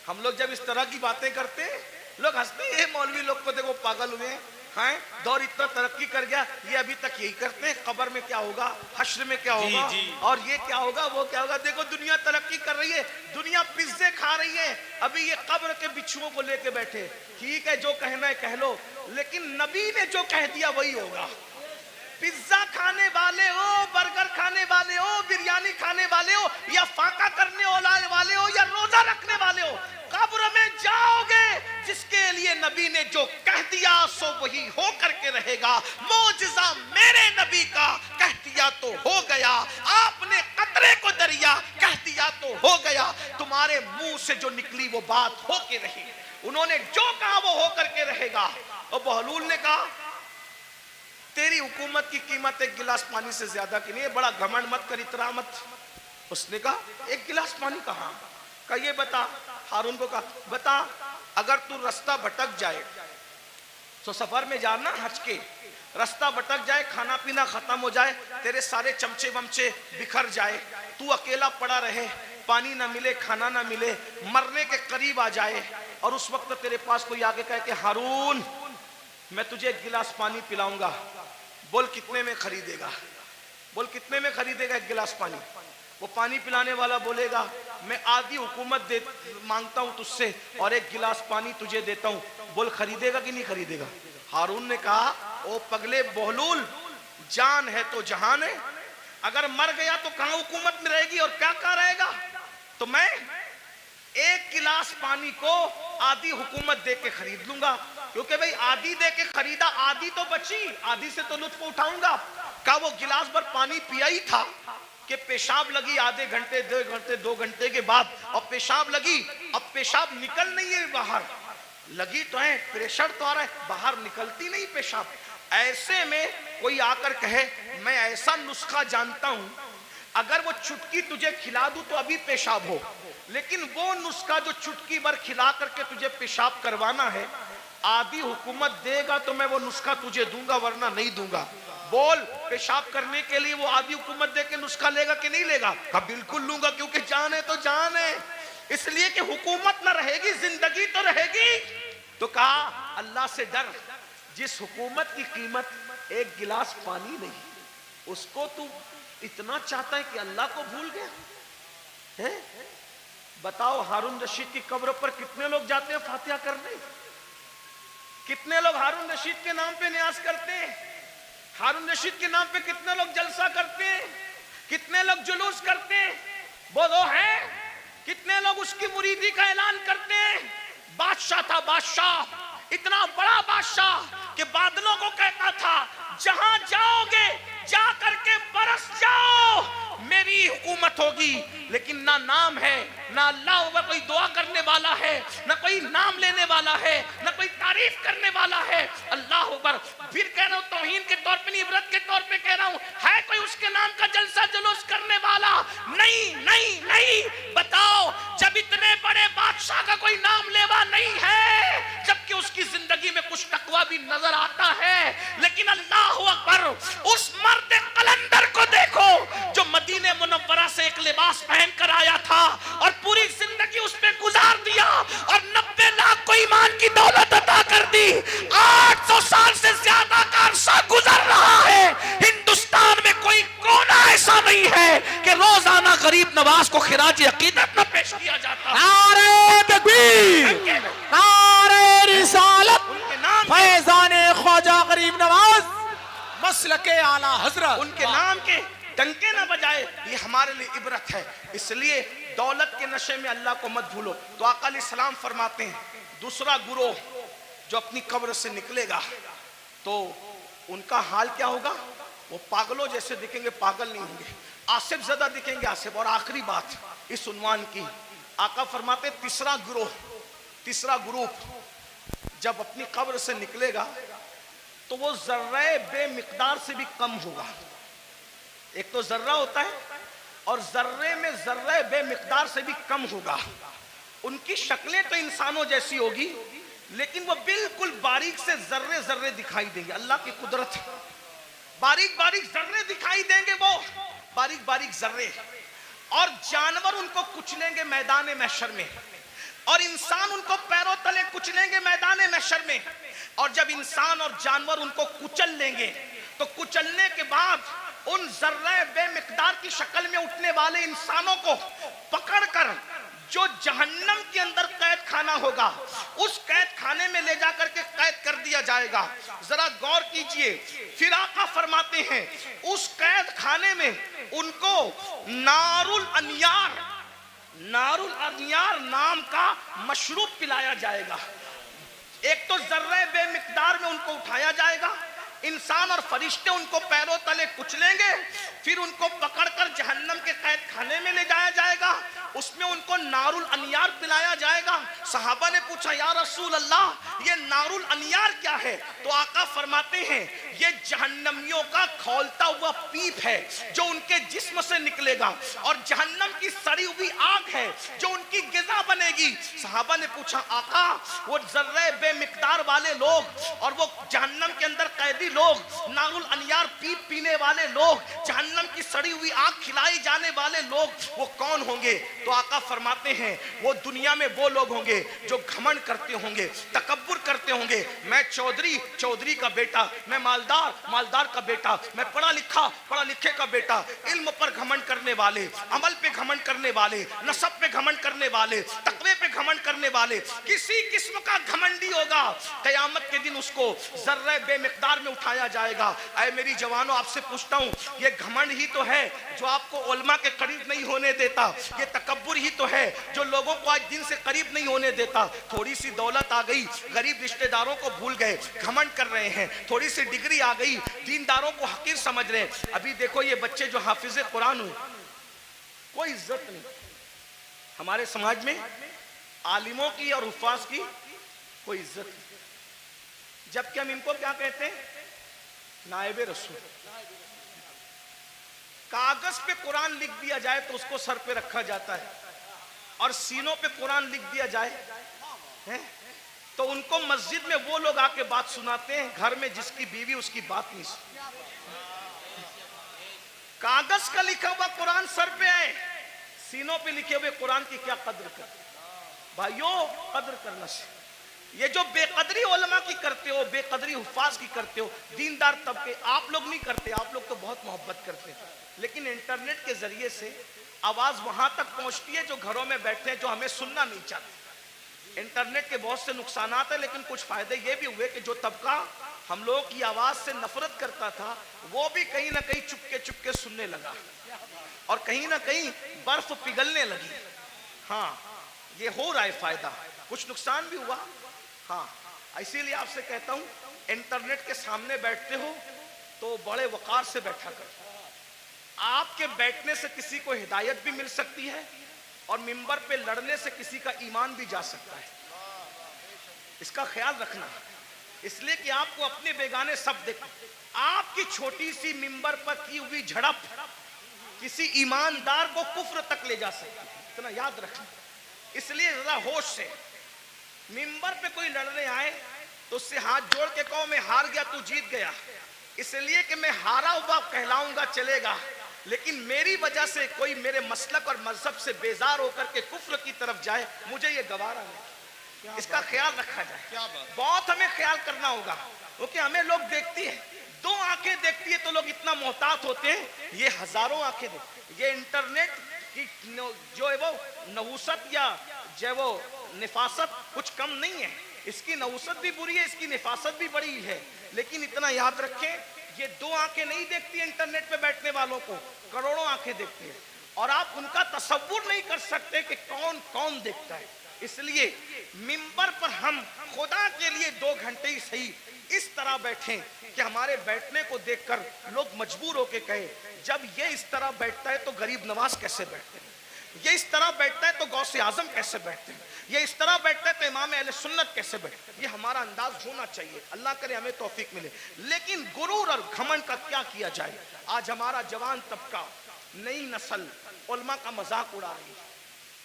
A: हम लोग जब इस तरह की बातें करते हैं लोग हंसते हैं, मौलवी लोग को देखो पागल हुए हैं, दौर इतना तरक्की कर गया, ये अभी तक यही करते हैं। कब्र में क्या होगा, हश्र में क्या होगा, और ये क्या होगा, वो क्या होगा। देखो दुनिया तरक्की कर रही है, दुनिया पिज्जे खा रही है, अभी ये कब्र के बिच्छुओं को लेके बैठे। ठीक है, जो कहना है कह लो, लेकिन नबी ने जो कह दिया वही होगा। पिज्जा खाने वाले हो, बर्गर खाने वाले हो, बिरयानी खाने वाले हो, या फाका करने वाले हो, या रोजा रखने वाले हो, कब्र में जाओगे। जिसके लिए नबी ने जो कह दिया सो वही हो करके रहेगा। मौजिज़ा मेरे नबी का कह दिया तो हो गया। आपने कतरे को दरिया कह दिया तो हो गया। तुम्हारे मुंह से जो निकली वो बात हो के रही। उन्होंने जो कहा वो हो करके रहेगा। और बहलूल ने कहा तेरी हुकूमत की कीमत एक गिलास पानी से ज्यादा की नहीं है, बड़ा घमंड मत कर, इतरा मत। उसने कहा एक गिलास पानी कहाँ? कहा ये बता। हारून को कहा बता, अगर तू रास्ता भटक जाए तो सफर में जाना हज के, रास्ता भटक जाए, खाना पीना खत्म हो जाए, तेरे सारे चमचे वमचे बिखर जाए, तू अकेला पड़ा रहे, पानी ना मिले, खाना ना मिले, मरने के करीब आ जाए, और उस वक्त तेरे पास कोई आगे कहे कि हारून मैं तुझे एक गिलास पानी पिलाऊंगा, बोल कितने में खरीदेगा? बोल कितने में खरीदेगा एक गिलास पानी? वो पानी पिलाने वाला बोलेगा मैं आधी हुकूमत दे मांगता हूं तुझसे और एक गिलास पानी तुझे देता हूं, बोल खरीदेगा कि नहीं खरीदेगा? हारून ने कहा ओ पगले बहलूल, जान है तो जहान है, अगर मर गया तो कहां हुकूमत में रहेगी और क्या क्या रहेगा? तो मैं एक गिलास पानी को आधी हुकूमत दे के खरीद लूंगा, क्योंकि भाई आधी दे के खरीदा, आधी तो बची, आधी से तो लुत्फ उठाऊंगा। का वो गिलास भर पानी पिया ही था कि पेशाब लगी आधे घंटे, 2 घंटे के बाद, और पेशाब लगी, अब पेशाब निकल नहीं है बाहर, लगी तो है, प्रेशर तो आ रहा है, बाहर निकलती नहीं पेशाब। ऐसे में कोई आकर कहे मैं ऐसा नुस्खा जानता हूं, अगर वो चुटकी तुझे खिला दूं तो अभी पेशाब हो, लेकिन वो नुस्खा जो चुटकी भर खिला करके तुझे पेशाब करवाना है, आधी हुकूमत देगा तो मैं वो नुस्खा तुझे दूंगा, वरना नहीं दूंगा। बोल पेशाब करने के लिए वो आधी हुकूमत दे के नुस्खा लेगा कि नहीं लेगा? कहा बिल्कुल लूंगा, क्योंकि जान है तो जान है, इसलिए कि हुकूमत ना रहेगी जिंदगी तो रहेगी। तो कहा अल्लाह से डर, जिस हुकूमत की कीमत एक गिलास पानी नहीं, उसको तू इतना चाहता है कि अल्लाह को भूल गया है? बताओ हारून रशीद की कब्र पर कितने लोग जाते हैं फातिहा करने? कितने लोग हारून रशीद के नाम पे न्यास करते हैं? हारून रशीद के नाम पे कितने लोग जलसा करते हैं? कितने लोग जुलूस करते हैं? बोलो है? कितने लोग उसकी मुरीदी का ऐलान करते हैं? बादशाह था, बादशाह, इतना बड़ा बादशाह कि बादलों को कहता था जहां जाओगे जा करके बरस जाओ, मेरी हुकूमत होगी। लेकिन ना नाम है, ना अल्लाह ऊपर कोई दुआ करने वाला है, ना कोई नाम लेने वाला है, ना कोई तारीफ करने वाला है। अल्लाह ऊपर फिर कह रहा हूं, तौहीन के तौर पे नहीं, इबरत के तौर पे कह रहा हूं, है कोई उसके नाम का जलसा जुलूस करने वाला? नहीं नहीं नहीं। बताओ, जब इतने बड़े बादशाह का कोई नाम लेवा नहीं है, जबकि उसकी जिंदगी में कुछ तकवा भी नजर आता है, लेकिन अल्लाह अकबर, उस मर्द कलंदर को देखो जो मदीने मुनव्वरा से एक लिबास पहन कर आया था और पूरी जिंदगी उस पे गुजार दिया और 90 लाख को ईमान की दौलत अता कर दी। 800 साल से ज्यादा का अरसा गुजर रहा है, हिंदुस्तान में कोई कोना ऐसा नहीं है कि रोजाना गरीब नवाज को खिराज अकीदत न पेश किया जाता।
B: नारे तकबीर, नारे रिसालत, फैज़ाने ख्वाजा गरीब नवाज मसलके आला हजरत,
A: उनके नाम के डंके ना बजाए, ये हमारे लिए इबरत है। इसलिए दौलत के नशे में अल्लाह को मत भूलो। तो आका अलैहिस्सलाम फरमाते हैं दूसरा गुरोह जो अपनी कब्र से निकलेगा तो उनका हाल क्या होगा? वो पागलों जैसे दिखेंगे, पागल नहीं होंगे, आसिफ ज़दा दिखेंगे, आसिफ। और आखिरी बात इस उन्वान की, आका फरमाते तीसरा गुरोह, तीसरा ग्रुप जब अपनी कब्र से निकलेगा तो वो जर्रे बेमिकदार से भी कम होगा। एक तो जर्रा होता है और जर्रे में जर्रे बेमिकदार से भी कम होगा। उनकी शक्लें तो इंसानों जैसी होगी, लेकिन वो बिल्कुल बारीक से जर्रे जर्रे दिखाई देंगे। अल्लाह की कुदरत है, बारीक बारीक जर्रे दिखाई देंगे, वो बारीक बारीक जर्रे। और जानवर उनको कुचलेंगे मैदान महशर में, और इंसान उनको पैरों तले कुचलेंगे मैदान महशर में। और जब इंसान और जानवर उनको कुचल लेंगे तो कुचलने के बाद उन जर्रे बेमिकदार की शक्ल में उठने वाले इंसानों को पकड़कर जो जहन्नम के अंदर कैद खाना होगा, उस कैद खाने में ले जाकर के कैद कर दिया जाएगा। जरा गौर कीजिए, फिर आका फरमाते हैं उस कैद खाने में उनको नारुल अनियार नाम का मशरूब पिलाया जाएगा। एक तो जर्रे बेमिकदार में उनको उठाया जाएगा, इंसान और फरिश्ते उनको पैरों तले कुचलेंगे, फिर उनको पकड़कर जहन्नम के कैद खाने में ले जाया जाएगा, उसमें उनको नारुल अनियार पिलाया जाएगा। सहाबा ने पूछा या रसूल अल्लाह ये नारुल अनियार क्या है? तो आका फरमाते हैं ये जहन्नमियों का खौलता हुआ पीप है जो उनके जिस्म से निकलेगा, और जहन्नम की सड़ी हुई आग है जो उनकी गिज़ा बनेगी। सहाबा ने पूछा आका वो जर्रे बेमिकदार वाले लोग और वो जहन्नम के अंदर कैदी लोग, नारुल अनियार पीप पीने वाले लोग, जहन्नम की सड़ी हुई आग खिलाई जाने वाले लोग, वो कौन होंगे? तो आका फरमाते हैं वो दुनिया में वो लोग होंगे जो घमंड करते होंगे, तकब्बुर करते होंगे। मैं चौधरी का बेटा, मैं मालदार का बेटा, मैं पढ़ा लिखे का बेटा। इल्म पर घमंड करने वाले, अमल पे घमंड करने वाले, नसब पे घमंड करने वाले, तकवे पे घमंड करने वाले, किसी किस्म का घमंडी होगा, कयामत के दिन उसको जर्रे बेमिकदार में उठाया जाएगा। ऐ मेरी जवानों, आपसे पूछता हूँ ये घमंड ही तो है जो आपको उलमा के करीब नहीं होने देता, ये तकब्बुर ही तो है जो लोगों को आज दिन से करीब नहीं होने देता। थोड़ी सी दौलत आ गई, गरीब रिश्तेदारों को भूल गए, घमंड कर रहे हैं। थोड़ी सी डिग्री आ गई, दीनदारों को हकीर समझ रहे हैं। अभी देखो ये बच्चे जो हाफिज कुरान हुए, कोई इज्जत नहीं हमारे समाज में, आलिमों की और हुफ्फाज की कोई इज्जत नहीं, जबकि हम इनको क्या कहते हैं? नायबे रसूल। कागज पे कुरान लिख दिया जाए तो उसको सर पे रखा जाता है, और सीनों पे कुरान लिख दिया जाए है? तो उनको मस्जिद में वो लोग आके बात सुनाते हैं, घर में जिसकी बीवी उसकी बात नहीं सुनती। कागज का लिखा हुआ कुरान सर पे है, सीनों पे लिखे हुए कुरान की क्या कद्र करते? भाइयों कद्र करना चाहिए। ये जो बेकदरी उलमा की करते हो, बेकदरी हुफ्फाज की करते हो, दीनदार तबके आप लोग नहीं करते, आप लोग तो बहुत मोहब्बत करते हैं, लेकिन इंटरनेट के जरिए से आवाज वहां तक पहुंचती है जो घरों में बैठे हैं, जो हमें सुनना नहीं चाहते। इंटरनेट के बहुत से नुकसानात है, लेकिन कुछ फायदे ये भी हुए कि जो तबका हम लोगों की आवाज से नफरत करता था वो भी कहीं ना कहीं चुपके सुनने लगा, और कहीं ना कहीं बर्फ पिघलने लगी। हाँ ये हो रहा है फायदा, कुछ नुकसान भी हुआ। हाँ इसीलिए आपसे कहता हूं इंटरनेट के सामने बैठते हो तो बड़े वकार से बैठा कर। आपके बैठने से किसी को हिदायत भी मिल सकती है, और मिंबर पे लड़ने से किसी का ईमान भी जा सकता है, इसका ख्याल रखना। इसलिए कि आपको अपने बेगाने सब देख, आपकी छोटी सी मिंबर पर की हुई झड़प किसी ईमानदार को कुफ्र तक ले जा सकती है, इतना याद रखना। इसलिए जरा होश से, मिंबर पे कोई लड़ने आए तो उससे हाथ जोड़ के कहो मैं हार गया तू जीत गया, इसलिए कि मैं हारा हुआ कहलाऊंगा चलेगा, लेकिन मेरी वजह से कोई मेरे मसलक और मजहब से बेजार होकर के कुफ्र की तरफ जाए, मुझे ये गवारा नहीं। इसका ख्याल रखा जाए, बहुत हमें ख्याल करना होगा, क्योंकि हमें लोग देखती है, दो आंखें देखती है तो लोग इतना मोहतात होते हैं, ये हजारों आंखें देखती। ये इंटरनेट की जो है वो नहुसत या जो वो निफासत कुछ कम नहीं है, इसकी नहुसत भी बुरी है, इसकी निफासत भी बड़ी है, लेकिन इतना याद रखें ये दो आंखें नहीं देखती इंटरनेट पे बैठने वालों को, करोड़ों आंखें देखती है, और आप उनका तसव्वुर नहीं कर सकते कि कौन कौन देखता है। इसलिए मिंबर पर हम खुदा के लिए 2 घंटे ही सही इस तरह बैठें कि हमारे बैठने को देखकर लोग मजबूर होके कहे जब ये इस तरह बैठता है तो गरीब नवाज कैसे बैठते हैं, ये इस तरह बैठता है तो गौसे आजम कैसे बैठते हैं, ये इस तरह बैठता है तो इमाम अहले सुन्नत कैसे बैठते हैं। ये हमारा अंदाज होना चाहिए, अल्लाह करे हमें तौफीक मिले। लेकिन गुरूर और घमंड का क्या किया जाए? आज हमारा जवान तबका, नई नस्ल उलमा का मजाक उड़ा रही है,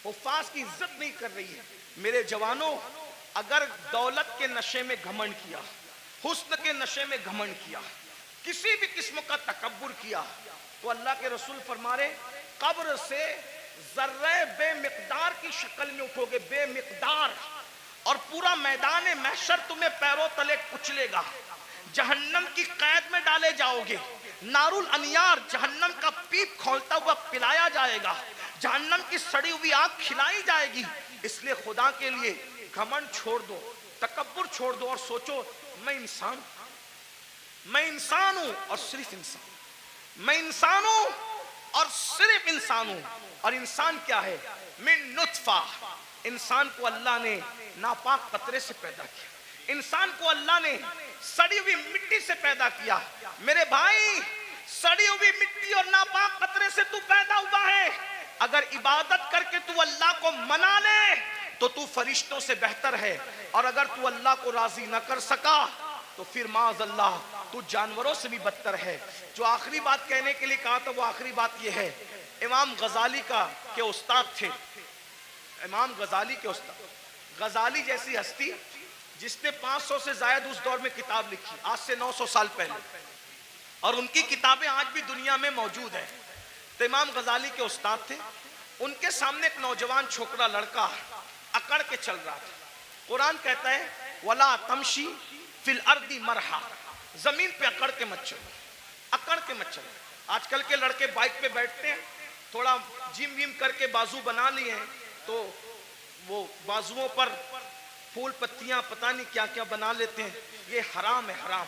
A: हुफ्फाज की इज्जत नहीं कर रही है। मेरे जवानों, अगर दौलत के नशे में घमंड किया, हुस्न के नशे में घमंड किया, किसी भी किस्म का तकब्बुर किया, तो अल्लाह के रसूल फरमा रहे कब्र से जर्रे बेमिकदार की शक्ल में उठोगे, बेमिकदार, और पूरा मैदान महशर तुम्हें पैरों तले कुचलेगा, जहन्नम की कैद में डाले जाओगे, नारुल अनियार जहन्नम का पीप खोलता हुआ पिलाया जाएगा, जहन्नम की सड़ी हुई आग खिलाई जाएगी। इसलिए खुदा के लिए घमंड छोड़ दो, तकब्बुर छोड़ दो और सोचो मैं इंसान हूं और सिर्फ इंसान, मैं इंसान हूं और सिर्फ इंसान हूं। और इंसान क्या है? मिन नुत्फा, इंसान को अल्लाह ने नापाक कतरे से पैदा किया, इंसान को अल्लाह ने सड़ी हुई मिट्टी से पैदा किया। मेरे भाई, सड़ी हुई मिट्टी और नापाक कतरे से तू पैदा हुआ है। अगर इबादत करके तू अल्लाह को मना ले तो तू फरिश्तों से बेहतर है, और अगर तू अल्लाह को राजी न कर सका तो फिर माज़अल्लाह तू जानवरों से भी बदतर है। जो आखिरी बात कहने के लिए कहा था वो आखिरी बात ये है, इमाम गजाली के उस्ताद थे, इमाम गजाली के उस्ताद, गजाली जैसी हस्ती जिसने 500 से ज्यादा उस दौर में किताब लिखी, आज से 900 साल पहले, और उनकी किताबें आज भी दुनिया में मौजूद है। तो इमाम गजाली के उस्ताद थे, उनके सामने एक नौजवान छोकरा लड़का अकड़ के चल रहा था। कुरान कहता है वला तमशी फिल अर्दी मरहा, जमीन पे अकड़ के मत चलो, अकड़ के मत चलो। आजकल के लड़के बाइक पे बैठते हैं, थोड़ा जिम विम करके बाजू बना लिए हैं, तो वो बाजुओं पर फूल पत्तियां पता नहीं क्या क्या बना लेते हैं। ये हराम है, हराम।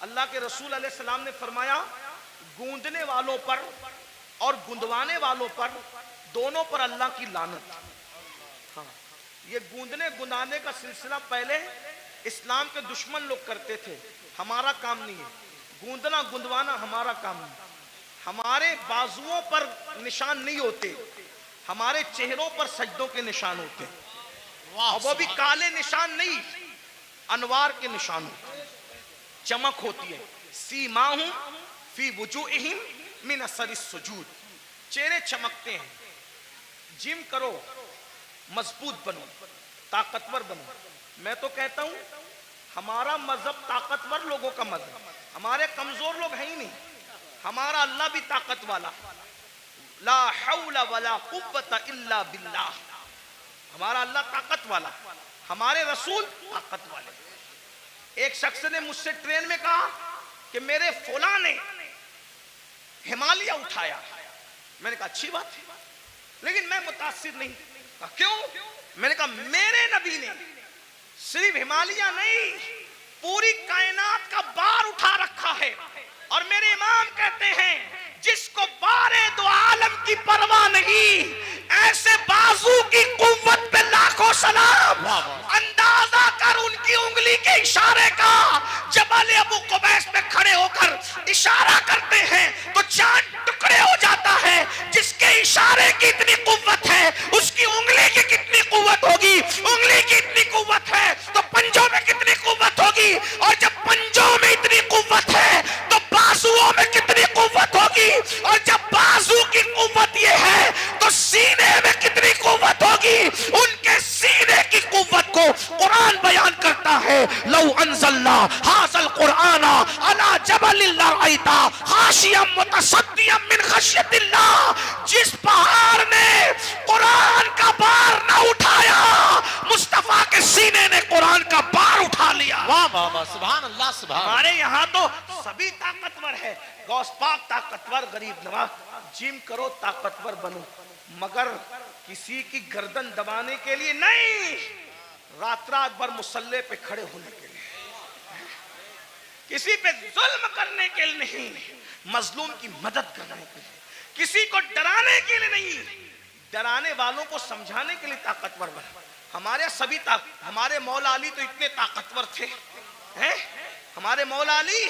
A: अल्लाह के रसूल अलैहिस्सलाम ने फरमाया गूंदने वालों पर और गुंदवाने वालों पर, दोनों पर अल्लाह की लानत। हाँ, ये गूंदने गुंदाने का सिलसिला पहले इस्लाम के दुश्मन लोग करते थे, हमारा काम नहीं है। गूंदना गुंदवाना हमारा काम नहीं। हमारे बाजुओं पर निशान नहीं होते, हमारे चेहरों पर सजदों के निशान होते हैं, और वो भी काले निशान नहीं, अनवार के निशान होते हैं, चमक होती है। सीमाहुम फी वुजूहिम मिन असरिस सुजूद, चेहरे चमकते हैं। जिम करो, मजबूत बनो, ताकतवर बनो। मैं तो कहता हूं हमारा मजहब ताकतवर लोगों का मजहब, हमारे कमजोर लोग हैं ही नहीं। हमारा अल्लाह भी ताकत वाला, ला हौला वला कुव्वता इल्ला बिल्लाह, हमारा अल्लाह ताकत वाला, हमारे रसूल ताकत वाले। एक शख्स ने मुझसे ट्रेन में कहा कि मेरे फौला ने हिमालय उठाया। मैंने कहा अच्छी बात है, लेकिन मैं मुतासिर नहीं। कहा क्यों? मैंने कहा मेरे नबी ने सिर्फ हिमालय नहीं, पूरी कायनात का बार उठा रखा है। और मेरे इमाम कहते हैं जिसको बारे दो आलम की परवाह नहीं, ऐसे बाजू की कुव्वत पे लाखों सलाम। अंदाजा कर उनकी उंगली के इशारे का, जबल अबू कुबैस पे खड़े होकर इशारा करते हैं तो चांद टुकड़े हो जाता है। जिसके इशारे की इतनी कुव्वत है, उसकी उंगली की कितनी कुव्वत होगी? उंगली की इतनी कुव्वत है तो पंजों में कितनी कुव्वत होगी? और जब पंजों में इतनी कुव्वत है तो बाजुओं में कितनी कुव्वत होगी? और जब बाजू की कुव्वत ये है तो सीने में कितनी कुव्वत होगी? उनके सीने की कुव्वत को कुरान बयान करता है, लौ अंज़लना हाज़ल कुरआना अला जबलिन लरअयता खाशियम मुतसद्दियम मिन खश्यतिल्लाह। जिस पहाड़ ने कुरान का बार न उठाया, मुस्तफा के सीने ने कुरान का बार उठा लिया।
B: वाह वाह वाह, सुभान अल्लाह, सुभान।
A: हमारे यहाँ तो सभी ताकतवर है, गौस पाक ताकतवर, गरीब नवाज। जिम करो, ताकतवर बनो, मगर किसी की गर्दन दबाने के लिए नहीं, रात रात भर मुसल्ले पे खड़े होने के लिए, किसी पे जुल्म करने के लिए नहीं, मजलूम की मदद करने के लिए, किसी को डराने के लिए नहीं, डराने वालों को समझाने के लिए ताकतवर बनो। हमारे सभी हमारे मौला अली तो इतने ताकतवर थे, हैं? हमारे मौला अली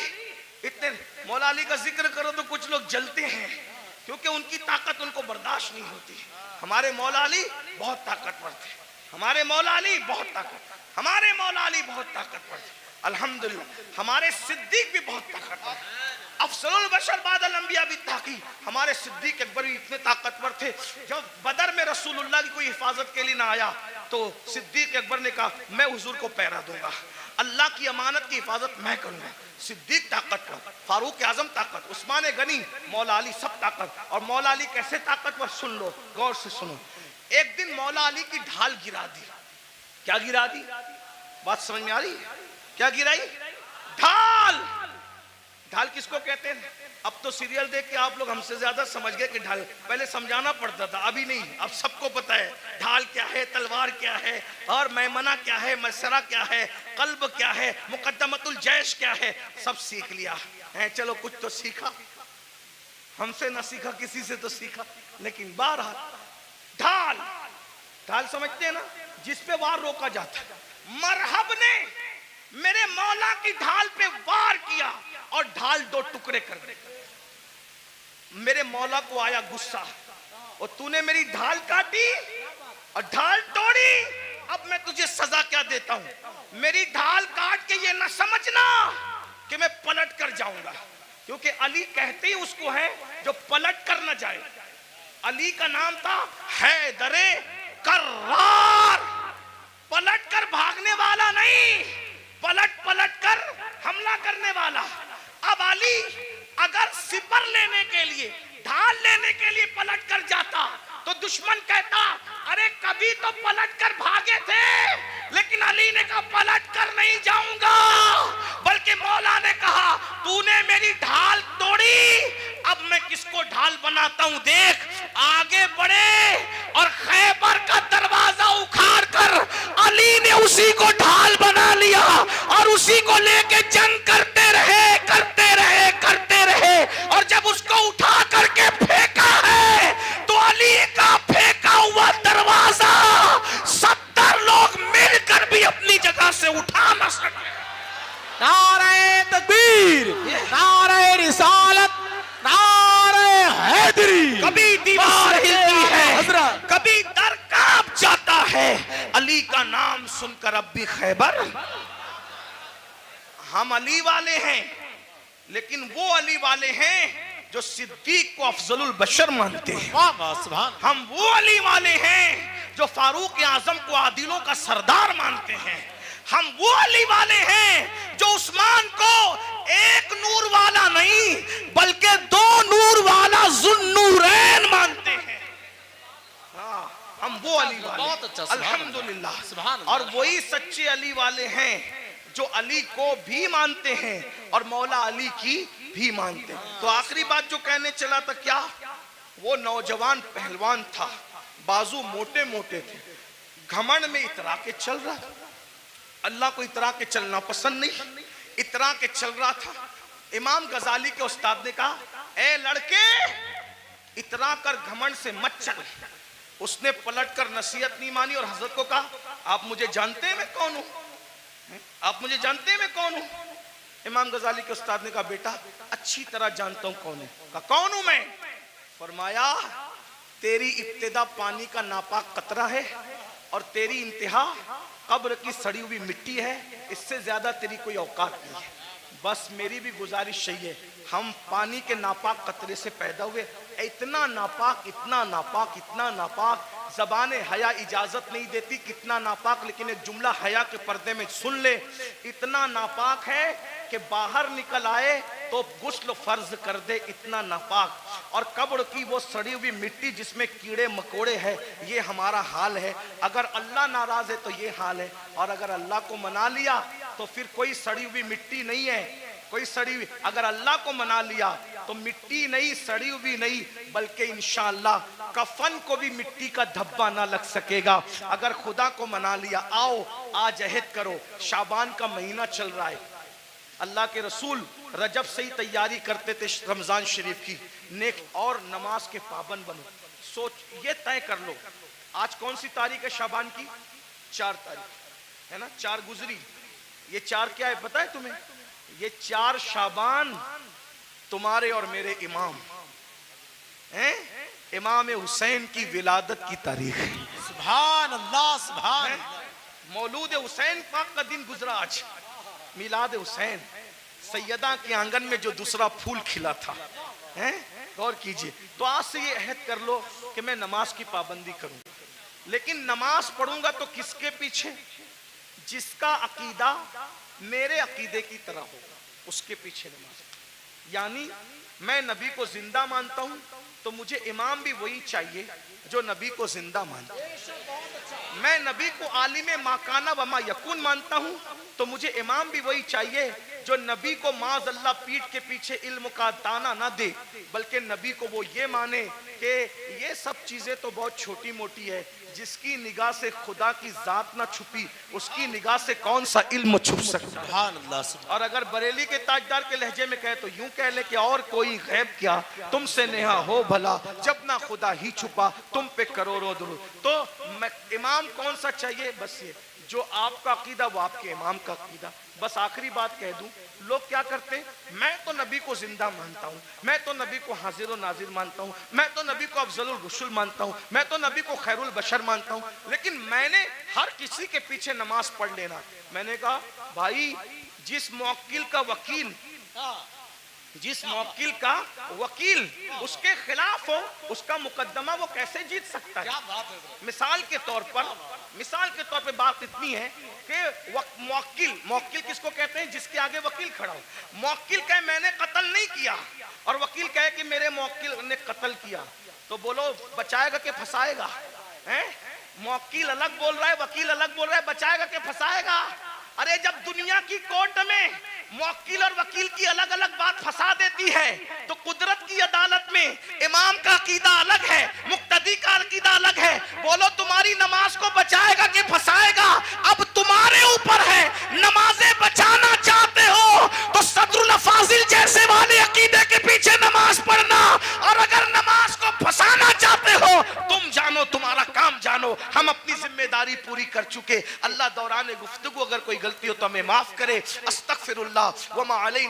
A: इतने, मौला अली का जिक्र करो तो कुछ लोग जलते हैं, क्योंकि उनकी ताकत उनको बर्दाश्त नहीं होती। हमारे मौला अली बहुत ताकतवर थे, हमारे मौला अली बहुत ताकतवर, हमारे मौला अली बहुत ताकतवर थे। अल्हम्दुलिल्लाह हमारे सिद्दीक भी बहुत ताकतवर, अफसरुल बशर बादल अंबिया भी ताकी। हमारे सिद्दीक अकबर भी इतने ताकतवर थे, जब बदर में रसूलुल्लाह की कोई हिफाजत के लिए ना आया तो सिद्दीक अकबर ने कहा मैं हुजूर को पहरा दूंगा, अल्लाह की अमानत की हिफाजत मैं करूंगा। सिद्दीक ताकतवर, फारूक आजम ताकत, उस्मान गनी, मौला अली सब ताकत। और मौला अली कैसे ताकतवर, सुन लो, गौर से सुनो। एक दिन मौला अली की ढाल गिरा दी। क्या गिरा दी? बात समझ में आ रही है? क्या गिराई? ढाल। ढाल किसको कहते हैं? अब तो सीरियल देख के आप लोग हमसे ज्यादा समझ गए कि ढाल, पहले समझाना पड़ता था, अभी नहीं, अब सबको पता है ढाल क्या है, तलवार क्या है, और मैमना क्या है, मसरा क्या है, कल्ब क्या है, मुकद्दमतुल जैश क्या है, सब सीख लिया है। चलो कुछ तो सीखा, हमसे ना सीखा, किसी से तो सीखा, लेकिन बहरहाल ढाल, ढाल समझते हैं ना, जिस पे वार रोका जाता है। मरहब ने मेरे मौला की ढाल पे वार किया और ढाल दो टुकड़े कर दी। मेरे मौला को आया गुस्सा, और तूने मेरी ढाल काटी और ढाल तोड़ी, अब मैं तुझे सजा क्या देता हूं। मेरी ढाल काट के ये ना समझना कि मैं पलट कर जाऊंगा, क्योंकि अली कहते ही उसको है जो पलट कर न जाए। अली का नाम था हैदरे कर्रार, पलट कर भागने वाला नहीं, पलट पलट कर हमला करने वाला। अब अली अगर सिपर लेने के लिए, ढाल लेने के लिए पलट कर जाता तो दुश्मन कहता अरे कभी तो पलट कर भागे थे, लेकिन अली ने कहा पलट कर नहीं जाऊंगा, बल्कि मौला ने कहा तूने मेरी ढाल तोड़ी, अब मैं किसको ढाल बनाता हूं देख। आगे बढ़े और खैबर का दरवाजा उखाड़ कर अली ने उसी को ढाल बना लिया और उसी को लेके जंग करते रहे, करते रहे, करते रहे, और जब उसको उठा करके फेंका है तो अली का फेंका हुआ दरवाजा 70 लोग मिलकर भी अपनी जगह से उठा न सके।
B: नारे तकबीर, नारे रिसालत, नारे हैदरी।
A: कभी दीवार हिलती है, कभी दर कांप जाता है, अली का नाम सुनकर अब भी खैबर। हम अली वाले हैं, लेकिन वो अली वाले हैं जो सिद्दीक को अफजलुल बशर मानते हैं। हम वो अली वाले हैं जो फारूक आजम को आदिलों का सरदार मानते हैं। हम वो अली वाले हैं जो उस्मान को एक नूर वाला नहीं बल्कि 2 नूर वाला ज़ुन्नूरैन मानते हैं। हम वो अली वाले,
B: बहुत अच्छा,
A: अल्हम्दुलिल्लाह। और वही सच्चे अली वाले हैं जो अली को भी मानते हैं और मौला अली की भी मानते हैं। तो आखिरी बात जो कहने चला था, क्या वो नौजवान पहलवान था, बाजू मोटे मोटे थे, घमंड में इतरा के चल रहा था। अल्लाह को इतरा के चलना पसंद नहीं, इतरा के चल रहा था। इमाम गजाली के उस्ताद ने कहा ए लड़के, इतरा कर घमंड से मत चल। उसने पलट कर नसीहत नहीं मानी और हजरत को कहा आप मुझे जानते हैं मैं कौन हूं, आप मुझे जानते हैं मैं कौन हूं। इमाम गजाली के उस्ताद ने कहा बेटा अच्छी तरह जानता हूं कौन है। कहा कौन हूं मैं? फरमाया तेरी इब्तिदा पानी का नापाक कतरा है और तेरी इंतहा कब्र की सड़ी हुई मिट्टी है, इससे ज्यादा तेरी कोई औकात नहीं है। बस मेरी भी गुजारिश यही है, हम पानी के नापाक कतरे से पैदा हुए, इतना नापाक, इतना नापाक, इतना नापाक, ज़बाने हया इजाजत नहीं देती कितना नापाक, लेकिन एक जुमला हया के पर्दे में सुन ले, इतना नापाक है कि बाहर निकल आए तो गुस्ल फर्ज कर दे, इतना नापाक। और कब्र की वो सड़ी हुई मिट्टी जिसमें कीड़े मकोड़े हैं, ये हमारा हाल है। अगर अल्लाह नाराज है तो ये हाल है, और अगर अल्लाह को मना लिया तो फिर कोई सड़ी हुई मिट्टी नहीं है, कोई सड़ी हुई। अगर अल्लाह को मना लिया तो मिट्टी नहीं, सड़ी हुई नहीं, बल्कि इंशाअल्लाह कफन को भी मिट्टी का धब्बा ना लग सकेगा। अगर खुदा को मना लिया, आओ आज अहद करो, शाबान का महीना चल रहा है, अल्लाह के रसूल रजब से ही तैयारी करते थे रमजान शरीफ की, नेक और नमाज के पाबंद बनो। सोच ये तय कर लो, आज कौन सी तारीख है शाबान की? 4 तारीख है ना, 4 गुजरी। ये 4 क्या है पता है तुम्हें? ये 4 शाबान तुम्हारे और मेरे इमाम हैं, इमाम हुसैन की विलादत की तारीख है।
B: सुभान अल्लाह, सुभान।
A: मौलूद हुसैन पाक का दिन गुजरा आज, मिलाद हुसैन, सैयदा के आंगन में जो दूसरा फूल खिला था, हैं? गौर कीजिए। तो आज से ये अहद कर लो कि मैं नमाज की पाबंदी करूं, लेकिन नमाज पढ़ूंगा तो किसके पीछे? जिसका अकीदा मेरे अकीदे की तरह होगा उसके पीछे नमाज। यानी मैं नबी को जिंदा मानता हूं तो मुझे इमाम भी वही चाहिए जो नबी को जिंदा मानता है। मैं नबी को आलिम माकाना व मा यकून मानता हूं तो मुझे इमाम भी वही चाहिए जो नबी को माज अल्लाह पीठ के पीछे इल्म का दाना ना दे, बल्कि नबी को वो ये माने कि ये सब चीजें तो बहुत छोटी मोटी है, जिसकी निगाह से खुदा की जात ना छुपी उसकी निगाह से कौन सा इल्म छुप सकता है। और अगर बरेली के ताजदार के लहजे में कहे तो यूं कह ले कि और कोई गैब क्या तुमसे नेहा हो भला, जब ना खुदा ही छुपा तुम पे करोड़ों दुरूद। तो इमाम कौन सा चाहिए, बस ये जो आपका अकीदा वो आपके इमाम का अकीदा। बस आखिरी बात कह दूं, लोग क्या करते हैं, मैं तो नबी को जिंदा मानता हूं, मैं तो नबी को हाजिर और नाजिर मानता हूं, मैं तो नबी को अफजलुल रुसुल मानता हूं, मैं तो नबी को खैरुल बशर मानता हूं, लेकिन मैंने हर किसी के पीछे नमाज पढ़ लेना। मैंने कहा भाई जिस मुवक्किल का वकील उसके खिलाफ हो उसका मुकदमा वो कैसे जीत सकता है। मिसाल के तौर पे बात इतनी है कि मुवक्किल किसको कहते हैं, जिसके आगे वकील खड़ा हो। मुवक्किल कहे मैंने कत्ल नहीं किया और वकील कहे कि मेरे मुवक्किल ने कत्ल किया, तो बोलो बचाएगा कि फंसाएगा? मुवक्किल अलग बोल रहा है, वकील अलग बोल रहा है, बचाएगा कि फंसाएगा? अरे जब दुनिया की कोर्ट में मुवक्किल और वकील की अलग अलग बात फंसा देती है, तो कुदरत की अदालत में इमाम का अकीदा अलग है, मुक्तदी का अकीदा अलग है। बोलो तुम्हारी नमाज को बचाएगा कि फंसाएगा? अब तुम्हारे ऊपर है। नमाजें बचाना चाहते हो तो सदरुल फाजिल जैसे वाले अकीदे के पीछे नमाज पढ़ना, और अगर नमाज को फंसाना चाहते हो तुम जानो, तुम्हारा काम जानो। हम अपनी जिम्मेदारी पूरी कर चुके। अल्लाह दौरान गुफ्तगू अगर कोई गलती हो तो हमें माफ करे। अस्तगफिरुल्लाह व मा अलैना।